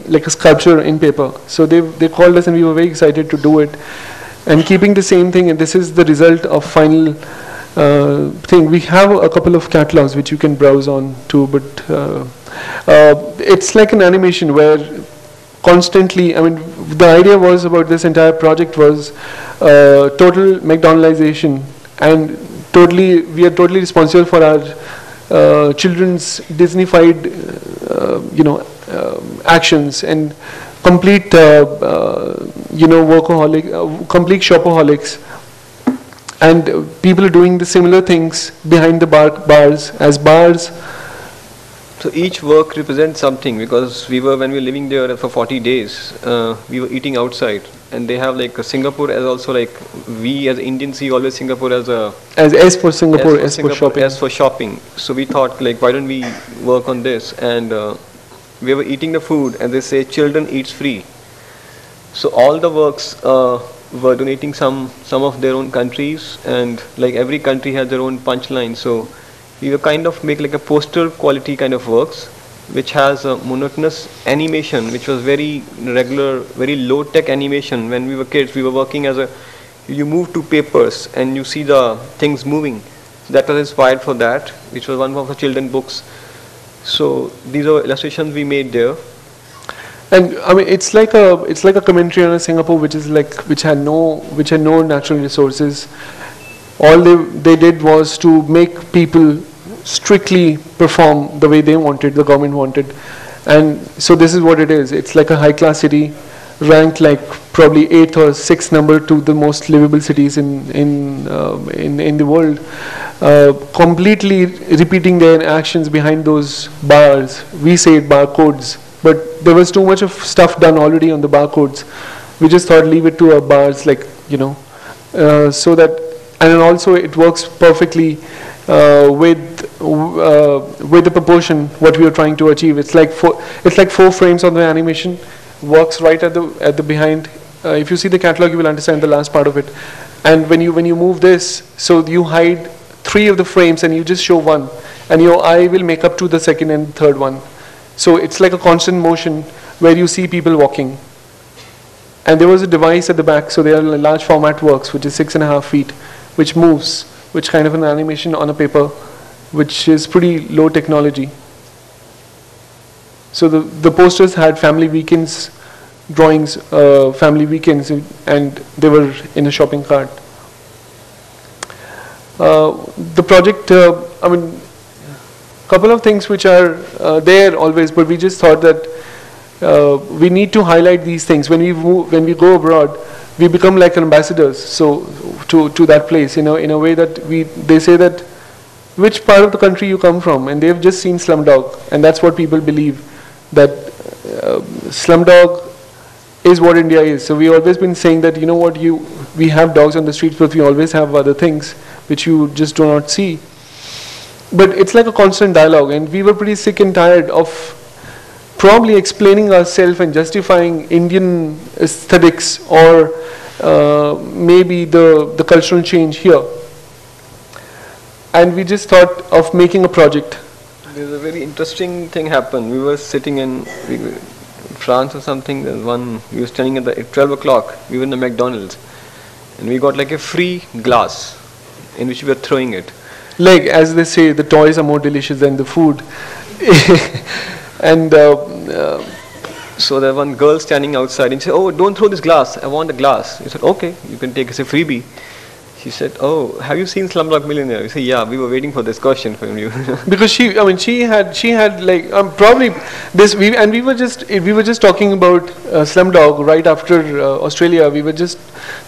like a sculpture in paper. So they called us and we were very excited to do it. And keeping the same thing, and this is the result of final thing. We have a couple of catalogs which you can browse on too, but it's like an animation where constantly, I mean, the idea was about this entire project was total McDonaldization, and we are totally responsible for our children's Disneyfied, actions and complete, workaholic, complete shopaholics, and people are doing the similar things behind the bars as bars.
So each work represents something, because when we were living there for 40 days, we were eating outside, and they have like Singapore as also like, we as Indians see always Singapore as for Singapore, as for shopping. So we thought like, why don't we work on this? And we were eating the food, and they say children eats free. So all the works were donating some of their own countries, and like every country has their own punchline. So we were kind of make like a poster quality kind of works, which has a monotonous animation, which was very regular, very low tech animation. When we were kids, we were working as a, you move to papers and you see the things moving. So that was inspired for that, which was one of the children books. So these are illustrations we made there.
And I mean, it's like a commentary on Singapore, which is like which had no natural resources. All they did was to make people strictly perform the way they wanted, the government wanted, and so this is what it is. It's like a high class city, ranked like probably 8th or 6th number to the most livable cities in the world, completely repeating their actions behind those bars. We say it barcodes, but there was too much of stuff done already on the barcodes. We just thought leave it to our bars, like, you know, so that, and then also it works perfectly with the proportion what we are trying to achieve. It's like 4 frames on the animation, works right at the behind. If you see the catalog, you will understand the last part of it. And when you move this, so you hide 3 of the frames and you just show 1, and your eye will make up to the second and third one. So it's like a constant motion where you see people walking. And there was a device at the back, so there are large format works, which is 6.5 feet, which moves, which kind of an animation on a paper, which is pretty low technology. So the posters had family weekends drawings, family weekends, and they were in a shopping cart. The project, I mean, couple of things which are there always, but we just thought that we need to highlight these things. When we go abroad, we become like ambassadors. So to that place, in a way that they say that which part of the country you come from, and they've just seen Slumdog, and that's what people believe, that Slumdog is what India is. So we've always been saying that, you know what, we have dogs on the streets, but we always have other things which you just do not see. But it's like a constant dialogue, and we were pretty sick and tired of probably explaining ourselves and justifying Indian aesthetics or maybe the cultural change here. And we just thought of making a project.
There's a very interesting thing happened. We were sitting in France or something. There's we were standing at 12 o'clock. We were in the McDonald's, and we got like a free glass in which we were throwing it.
Like, as they say, the toys are more delicious than the food. And
so there was one girl standing outside and said, "Oh, don't throw this glass. I want the glass." He said, "Okay, you can take it as a freebie." She said, "Oh, have you seen Slumdog Millionaire?" We said, "Yeah, we were waiting for this question from you."
Because she had like probably this. We were just talking about Slumdog right after Australia. We were just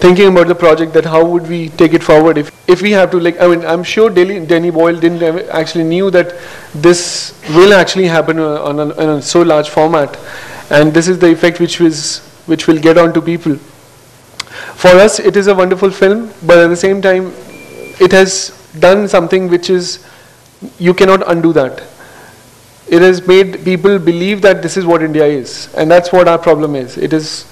thinking about the project, that how would we take it forward if we have to, like, I mean, I'm sure Danny Boyle didn't actually knew that this will actually happen on a so large format, and this is the effect which will get on to people. For us, it is a wonderful film, but at the same time, it has done something which is, you cannot undo that. It has made people believe that this is what India is, and that's what our problem is. It is.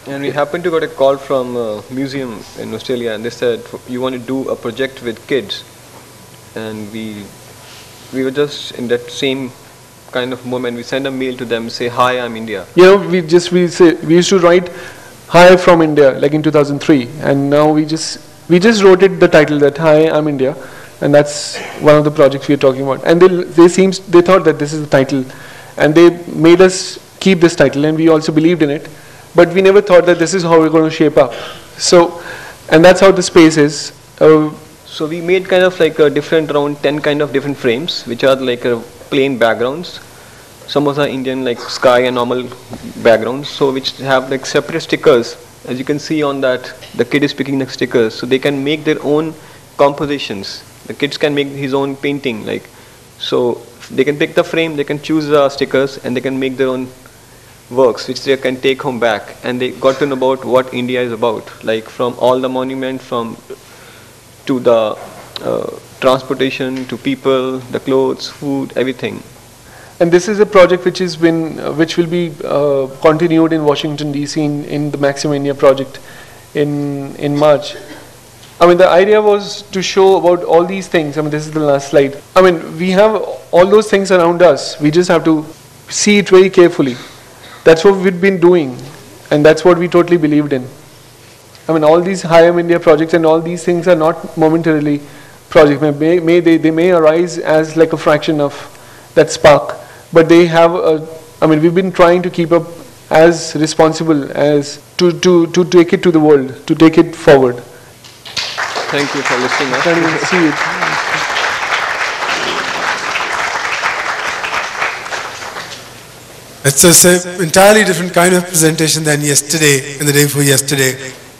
And we happened to get a call from a museum in Australia, and they said, "You want to do a project with kids?" And we were just in that same kind of moment. We sent a mail to them, say, "Hi, I'm India."
You know, we used to write "Hi from India" like in 2003, and now we just wrote it the title that "Hi, I'm India," and that's one of the projects we are talking about. And they thought that this is the title, and they made us keep this title, and we also believed in it, but we never thought that this is how we're going to shape up. So, and that's how the space is.
So we made kind of like a different, around 10 kind of different frames, which are like plain backgrounds. Some of the Indian like sky and normal backgrounds, so which have like separate stickers. As you can see on that, the kid is picking the stickers, so they can make their own compositions. The kids can make his own painting, like, so they can pick the frame, they can choose the stickers, and they can make their own works, which they can take home back. And they got to know about what India is about, like from all the monuments, to the transportation, to people, the clothes, food, everything.
and this is a project which has been, which will be continued in Washington DC in the Maximania project in March. I mean, the idea was to show about all these things. I mean, this is the last slide. I mean, we have all those things around us. We just have to see it very carefully. That's what we've been doing, and that's what we totally believed in. I mean, all these Higher India projects and all these things are not momentarily projects. They may arise as like a fraction of that spark, but they have I mean, we've been trying to keep up as responsible as to take it to the world, to take it forward.
Thank you for listening.
I can't even see it.
It's an entirely different kind of presentation than yesterday and the day before yesterday.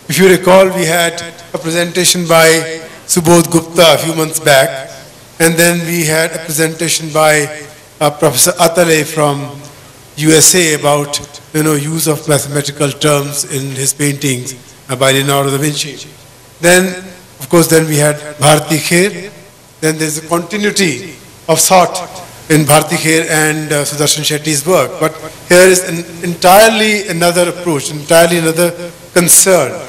If you recall, we had a presentation by Subodh Gupta a few months back, and then we had a presentation by Professor Atale from USA about use of mathematical terms in his paintings by Leonardo da Vinci. Then, of course, then we had Bharti Kher. Then there's a continuity of thought in Bharti Kher and Sudarshan Shetty's work. But here is entirely another approach, entirely another concern.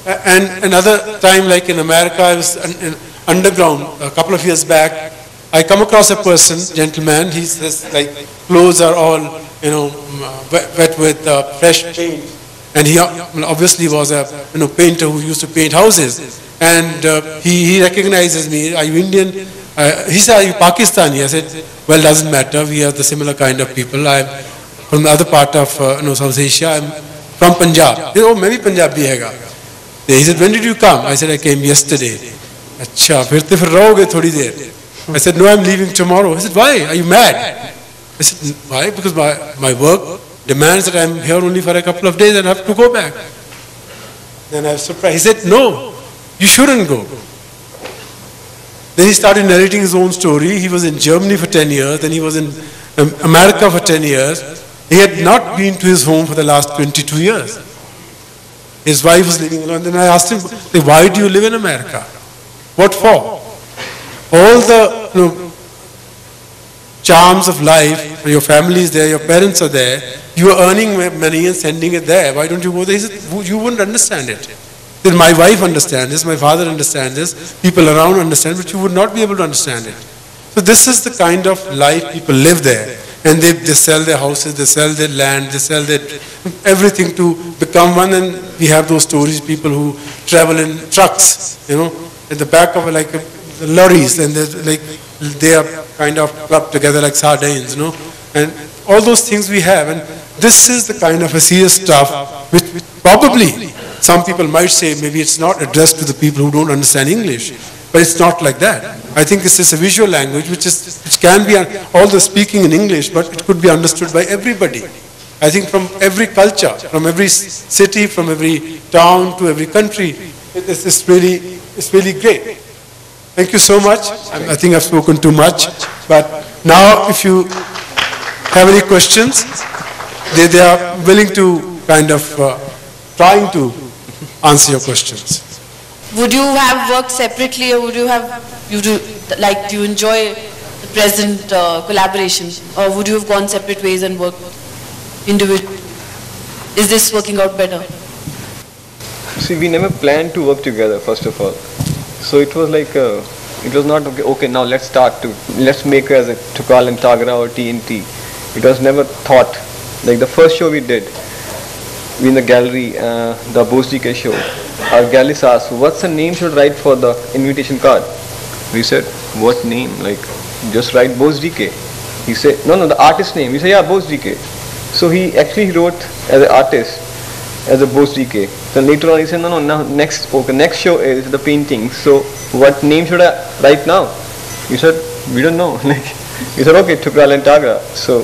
And another time, like in America, I was in underground a couple of years back. I come across a person, gentleman. He says, like, clothes are all, wet with fresh paint. And he obviously was a painter who used to paint houses. And he recognizes me. Are you Indian? He said, are you Pakistani? I said, well, doesn't matter. We are the similar kind of people. I'm from the other part of South Asia. I'm from Punjab. Maybe Punjabi hai. He said, when did you come? I said, I came yesterday. Acha, fir te fir rahoge thodi der. I said, no, I'm leaving tomorrow. He said, why? Are you mad? I said, why? Because my work demands that I'm here only for a couple of days and I have to go back. Then I was surprised. He said, no, you shouldn't go. Then he started narrating his own story. He was in Germany for 10 years, then he was in America for 10 years. He had not been to his home for the last 22 years. His wife was living alone. Then I asked him, why do you live in America? What for? All the charms of life, your family is there, your parents are there, you are earning money and sending it there. Why don't you go there? He said, you wouldn't understand it. Then my wife understands this, my father understands this, people around understand, but you would not be able to understand it. So this is the kind of life people live there. And they sell their houses, they sell their land, they sell their everything to become one. And we have those stories, people who travel in trucks, at the back of like lorries, and they are kind of clubbed together like sardines, and all those things we have. And this is the kind of a serious stuff which probably some people might say maybe it's not addressed to the people who don't understand English, but it's not like that. I think this is a visual language which can be all the speaking in English, but it could be understood by everybody. I think from every culture, from every city, from every town to every country, it's really great. Thank you so much. I think I've spoken too much, but now if you have any questions, they are willing to kind of trying to answer your questions.
Would you have worked separately, or would you have, do you enjoy the present collaboration, or would you have gone separate ways and worked individually? Is this working out better?
See, we never planned to work together, first of all. So it was like, it was not, okay, now let's make it as a Thukral and Tagra or TNT. It was never thought. Like the first show we did, we in the gallery, the Bosdike show, our gallery asked, what's the name should write for the invitation card? We said, what name? Like, just write Bosdike. He said, no, the artist name. We said, yeah, Bosdike. So he actually wrote as an artist, as a Bosdike. Then later on he said, no, next show is the painting. So what name should I write now? We said, we don't know. He said, okay, Thukral and Tagra. So,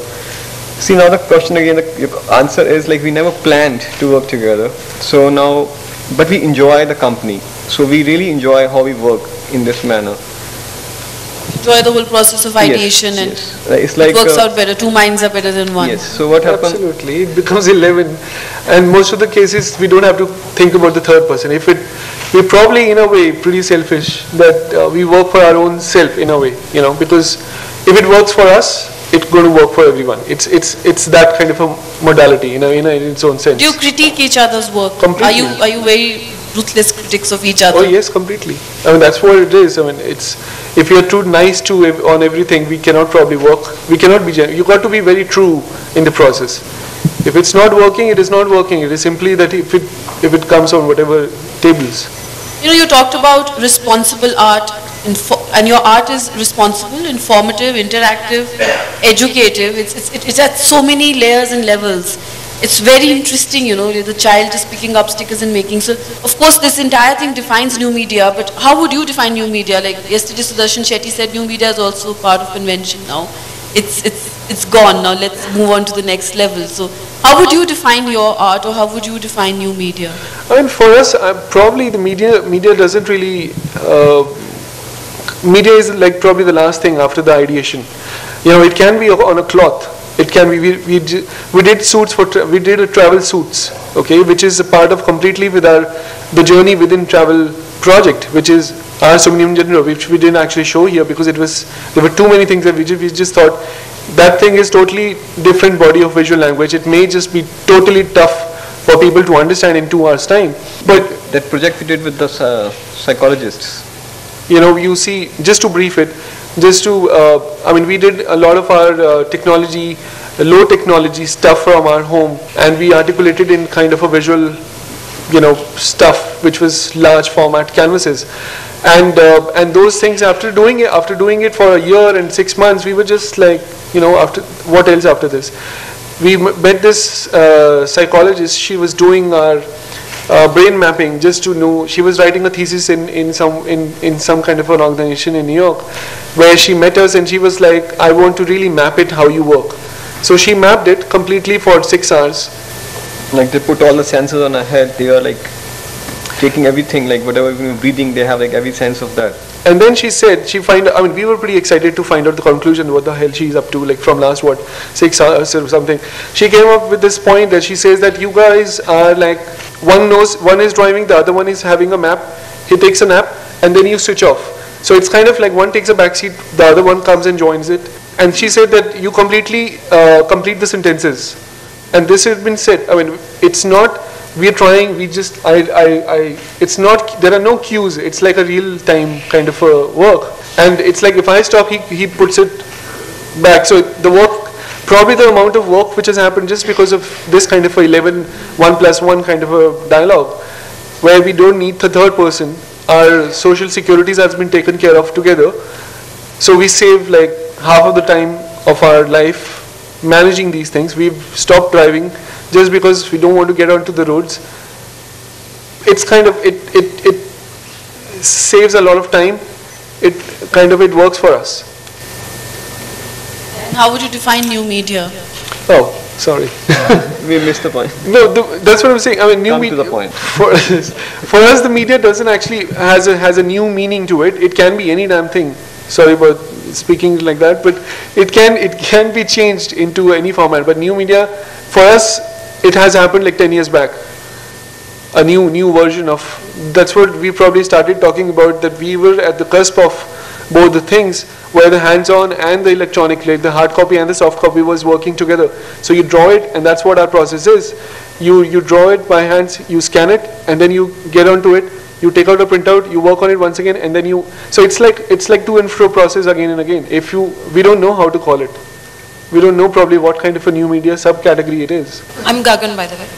see, now the question again, the answer is like we never planned to work together. So now, but we enjoy the company. So we really enjoy how we work in this manner.
Enjoy the whole process of ideation, and
it's like,
it works out better. Two minds are better than one.
Yes. So what happens?
Absolutely, it becomes 11, and most of the cases we don't have to think about the third person. We're probably in a way pretty selfish that we work for our own self in a way, because if it works for us, it's going to work for everyone. It's that kind of a modality, in its own sense.
Do you critique each other's work?
Completely.
Are you very ruthless critics of each other?
Oh yes, completely. I mean, that's what it is. I mean, if you're too nice on everything, we cannot probably work. We cannot be genuine. You got to be very true in the process. If it's not working, it is not working. It is simply that if it comes on whatever tables.
You talked about responsible art, and your art is responsible, informative, interactive, educative. It's at so many layers and levels. It's very interesting, the child is picking up stickers and making. So, of course, this entire thing defines new media, but how would you define new media? Like yesterday, Sudarshan Shetty said new media is also part of convention now. It's gone now, let's move on to the next level. So, how would you define your art, or how would you define new media?
I mean, for us, probably the media doesn't really, media is like probably the last thing after the ideation. It can be on a cloth. It can be, we did suits we did a travel suits, okay, which is a part of completely with the journey within travel project, which is our Suminium General, which we didn't actually show here because there were too many things that we just thought that thing is totally different body of visual language. It may just be totally tough for people to understand in 2 hours time. But
that project we did with the psychologists.
You see, just to brief it, I mean, we did a lot of our technology, low technology stuff from our home, and we articulated in kind of a visual, stuff, which was large format canvases. And those things, after doing it for a year and 6 months, we were just like, after what else after this? We met this psychologist. She was doing our brain mapping just to know. She was writing a thesis in some kind of an organization in New York, where she met us and she was like, I want to really map it how you work. So she mapped it completely for 6 hours.
Like they put all the sensors on her head. They are like taking everything, like whatever we're breathing, they have like every sense of that.
And then she said, I mean, we were pretty excited to find out the conclusion, what the hell she's up to, like from last, 6 hours or something. She came up with this point that she says that you guys are like, one is driving, the other one is having a map, he takes a nap, and then you switch off. So it's kind of like one takes a back seat, the other one comes and joins it. And she said that you completely complete the sentences. And this has been said, I mean, it's not, we're trying, it's not, there are no cues, it's like a real time kind of a work. And it's like if I stop, he puts it back. So the work, probably the amount of work which has happened just because of this kind of a 1+1 kind of a dialogue, where we don't need the third person, our social securities has been taken care of together. So we save like half of the time of our life managing these things. We've stopped driving just because we don't want to get onto the roads. It's kind of, it saves a lot of time. It works for us.
And how would you define new media?
Oh, sorry.
We missed the point.
No, that's what I'm saying. I mean, new media.
To the point.
For us, the media doesn't actually has a new meaning to it. It can be any damn thing. Sorry about speaking like that, but it can be changed into any format. But new media, for us, it has happened like 10 years back. A new version of, that's what we probably started talking about, that we were at the cusp of both the things, where the hands-on and the electronic, like the hard copy and the soft copy was working together. So you draw it, and that's what our process is. You draw it by hands, you scan it, and then you get onto it. You take out a printout, you work on it once again, and then so it's like to and fro process again and again. We don't know how to call it. We don't know probably what kind of a new media subcategory it is.
I'm Gagan, by the way.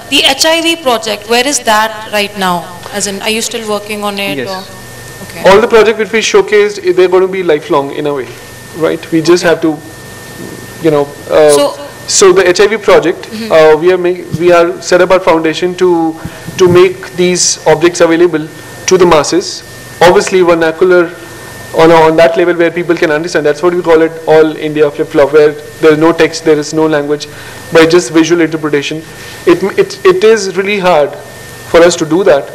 The HIV project, where is that right now? As in, are you still working on it?
Yes.
Or? Okay.
All the projects which we showcased, they're going to be lifelong in a way, right? We just have to, So the HIV project, we are set up our foundation to make these objects available to the masses. Obviously, vernacular on that level where people can understand. That's what we call it, all India flip-flop, where there is no text, there is no language, but just visual interpretation. It is really hard for us to do that,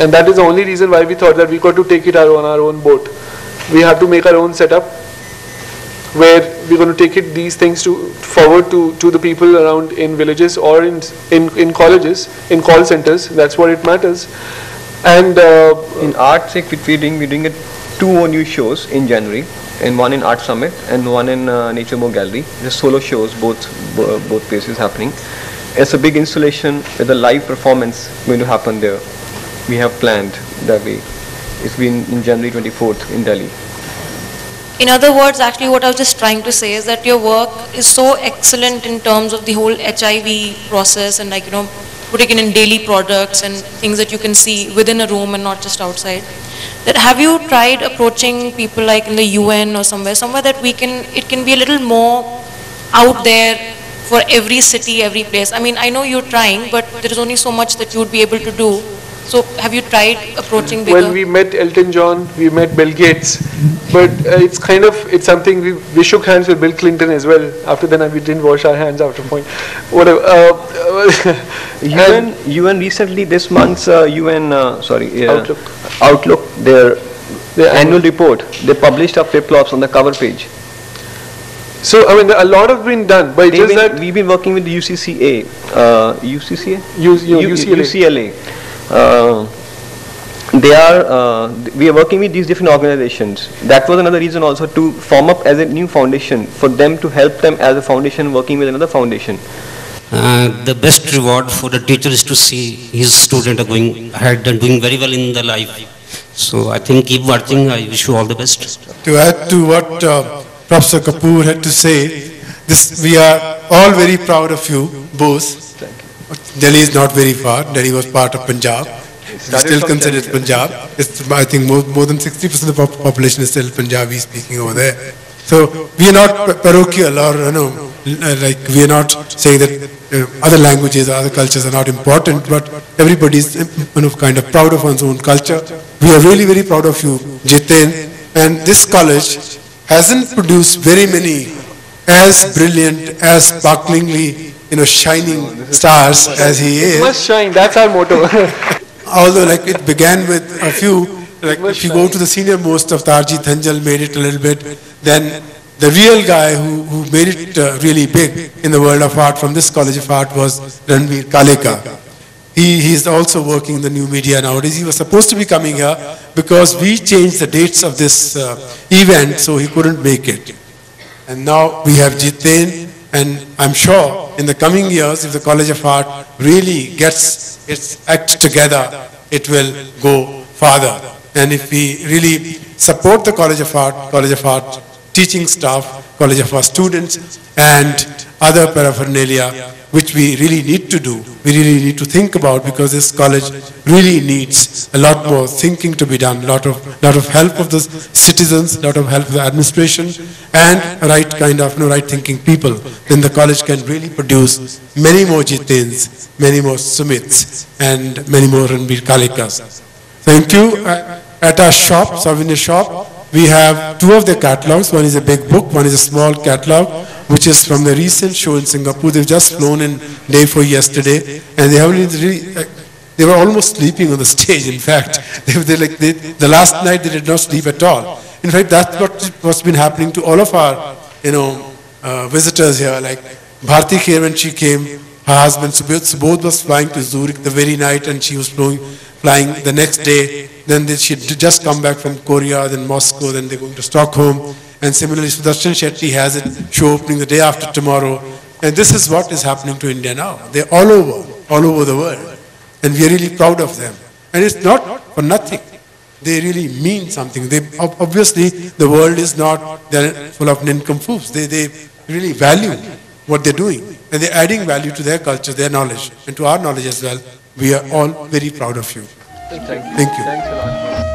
and that is the only reason why we thought that we got to take it on our own boat. We have to make our own setup, where we're going to take these things forward to the people around in villages or in colleges, in call centers. That's what it matters. And
in arts, we're doing it 2 more new shows in January. and one in Art Summit and one in Nature More Gallery. The solo shows, both places happening. It's a big installation with a live performance going to happen there. We have planned that way. It's been in January 24th in Delhi.
In other words, actually what I was just trying to say is that your work is so excellent in terms of the whole HIV process and like, you know, putting it in daily products and things that you can see within a room and not just outside. That have you tried approaching people like in the UN or somewhere that it can be a little more out there for every city, every place? I mean, I know you're trying, but there is only so much that you would be able to do. So have you tried approaching bigger?
Well, we met Elton John, we met Bill Gates, but it's something we shook hands with Bill Clinton as well. After that, we didn't wash our hands after a point. Whatever.
UN recently, this month's Outlook, their annual report, they published a flip-flops on the cover page.
So, I mean, a lot has been done, but just that
we've been working with the UCCA, UCLA. We are working with these different organizations. That was another reason also to form up as a new foundation for them to help them as a foundation working with another foundation.
The best reward for the teacher is to see his student are going ahead and doing very well in their life. So I think keep working. I wish you all the best.
To add to what Professor Kapoor had to say, we are all very proud of you, both. Delhi is not very far. Delhi was part of Punjab. We still consider it Punjab. I think more than 60% of the population is still Punjabi speaking over there. So we are not parochial or like we are not saying that other languages or other cultures are not important, but everybody is kind of proud of one's own culture. We are really very proud of you, Jiten. And this college hasn't produced very many as brilliant, as sparklingly shining stars as he is.
It must shine, that's our motto.
Although like it began with a few, like if you go to the senior most of Tarji Thanjal made it a little bit, then the real guy who made it really big in the world of art from this College of Art was Ranveer Kaleka. He's also working in the new media nowadays. He was supposed to be coming here because we changed the dates of this event, so he couldn't make it. And now we have Jiten. And I'm sure in the coming years, if the College of Art really gets its act together, it will go farther. And if we really support the College of Art teaching staff, College of Art students, and other paraphernalia, which we really need to do, we really need to think about, because this college really needs a lot more thinking to be done, a lot of help of the citizens, a lot of help of the administration, and right kind of right thinking people. Then the college can really produce many more Jitens, many more Sumits, and many more Ranveer Kalekas. Thank you. At our shop, souvenir shop, we have two of the catalogs. One is a big book, one is a small catalog, which is from the recent show in Singapore. They've just flown in day for yesterday, and they were almost sleeping on the stage. In fact, the last night they did not sleep at all. In fact, that's what's been happening to all of our visitors here. Like Bharti Kher, when she came, her husband Subodh was flying to Zurich the very night, and she was flying the next day. Then she had just come back from Korea, then Moscow, then they're going to Stockholm. And similarly, Sudarshan Shetty has a show opening the day after tomorrow. And this is what is happening to India now. They're all over the world. And we are really proud of them. And it's not for nothing. They really mean something. Obviously, the world is not full of nincompoops. They really value what they're doing. And they're adding value to their culture, their knowledge, and to our knowledge as well. We are all very proud of you.
Thank you.
Thank you.
Thanks a lot.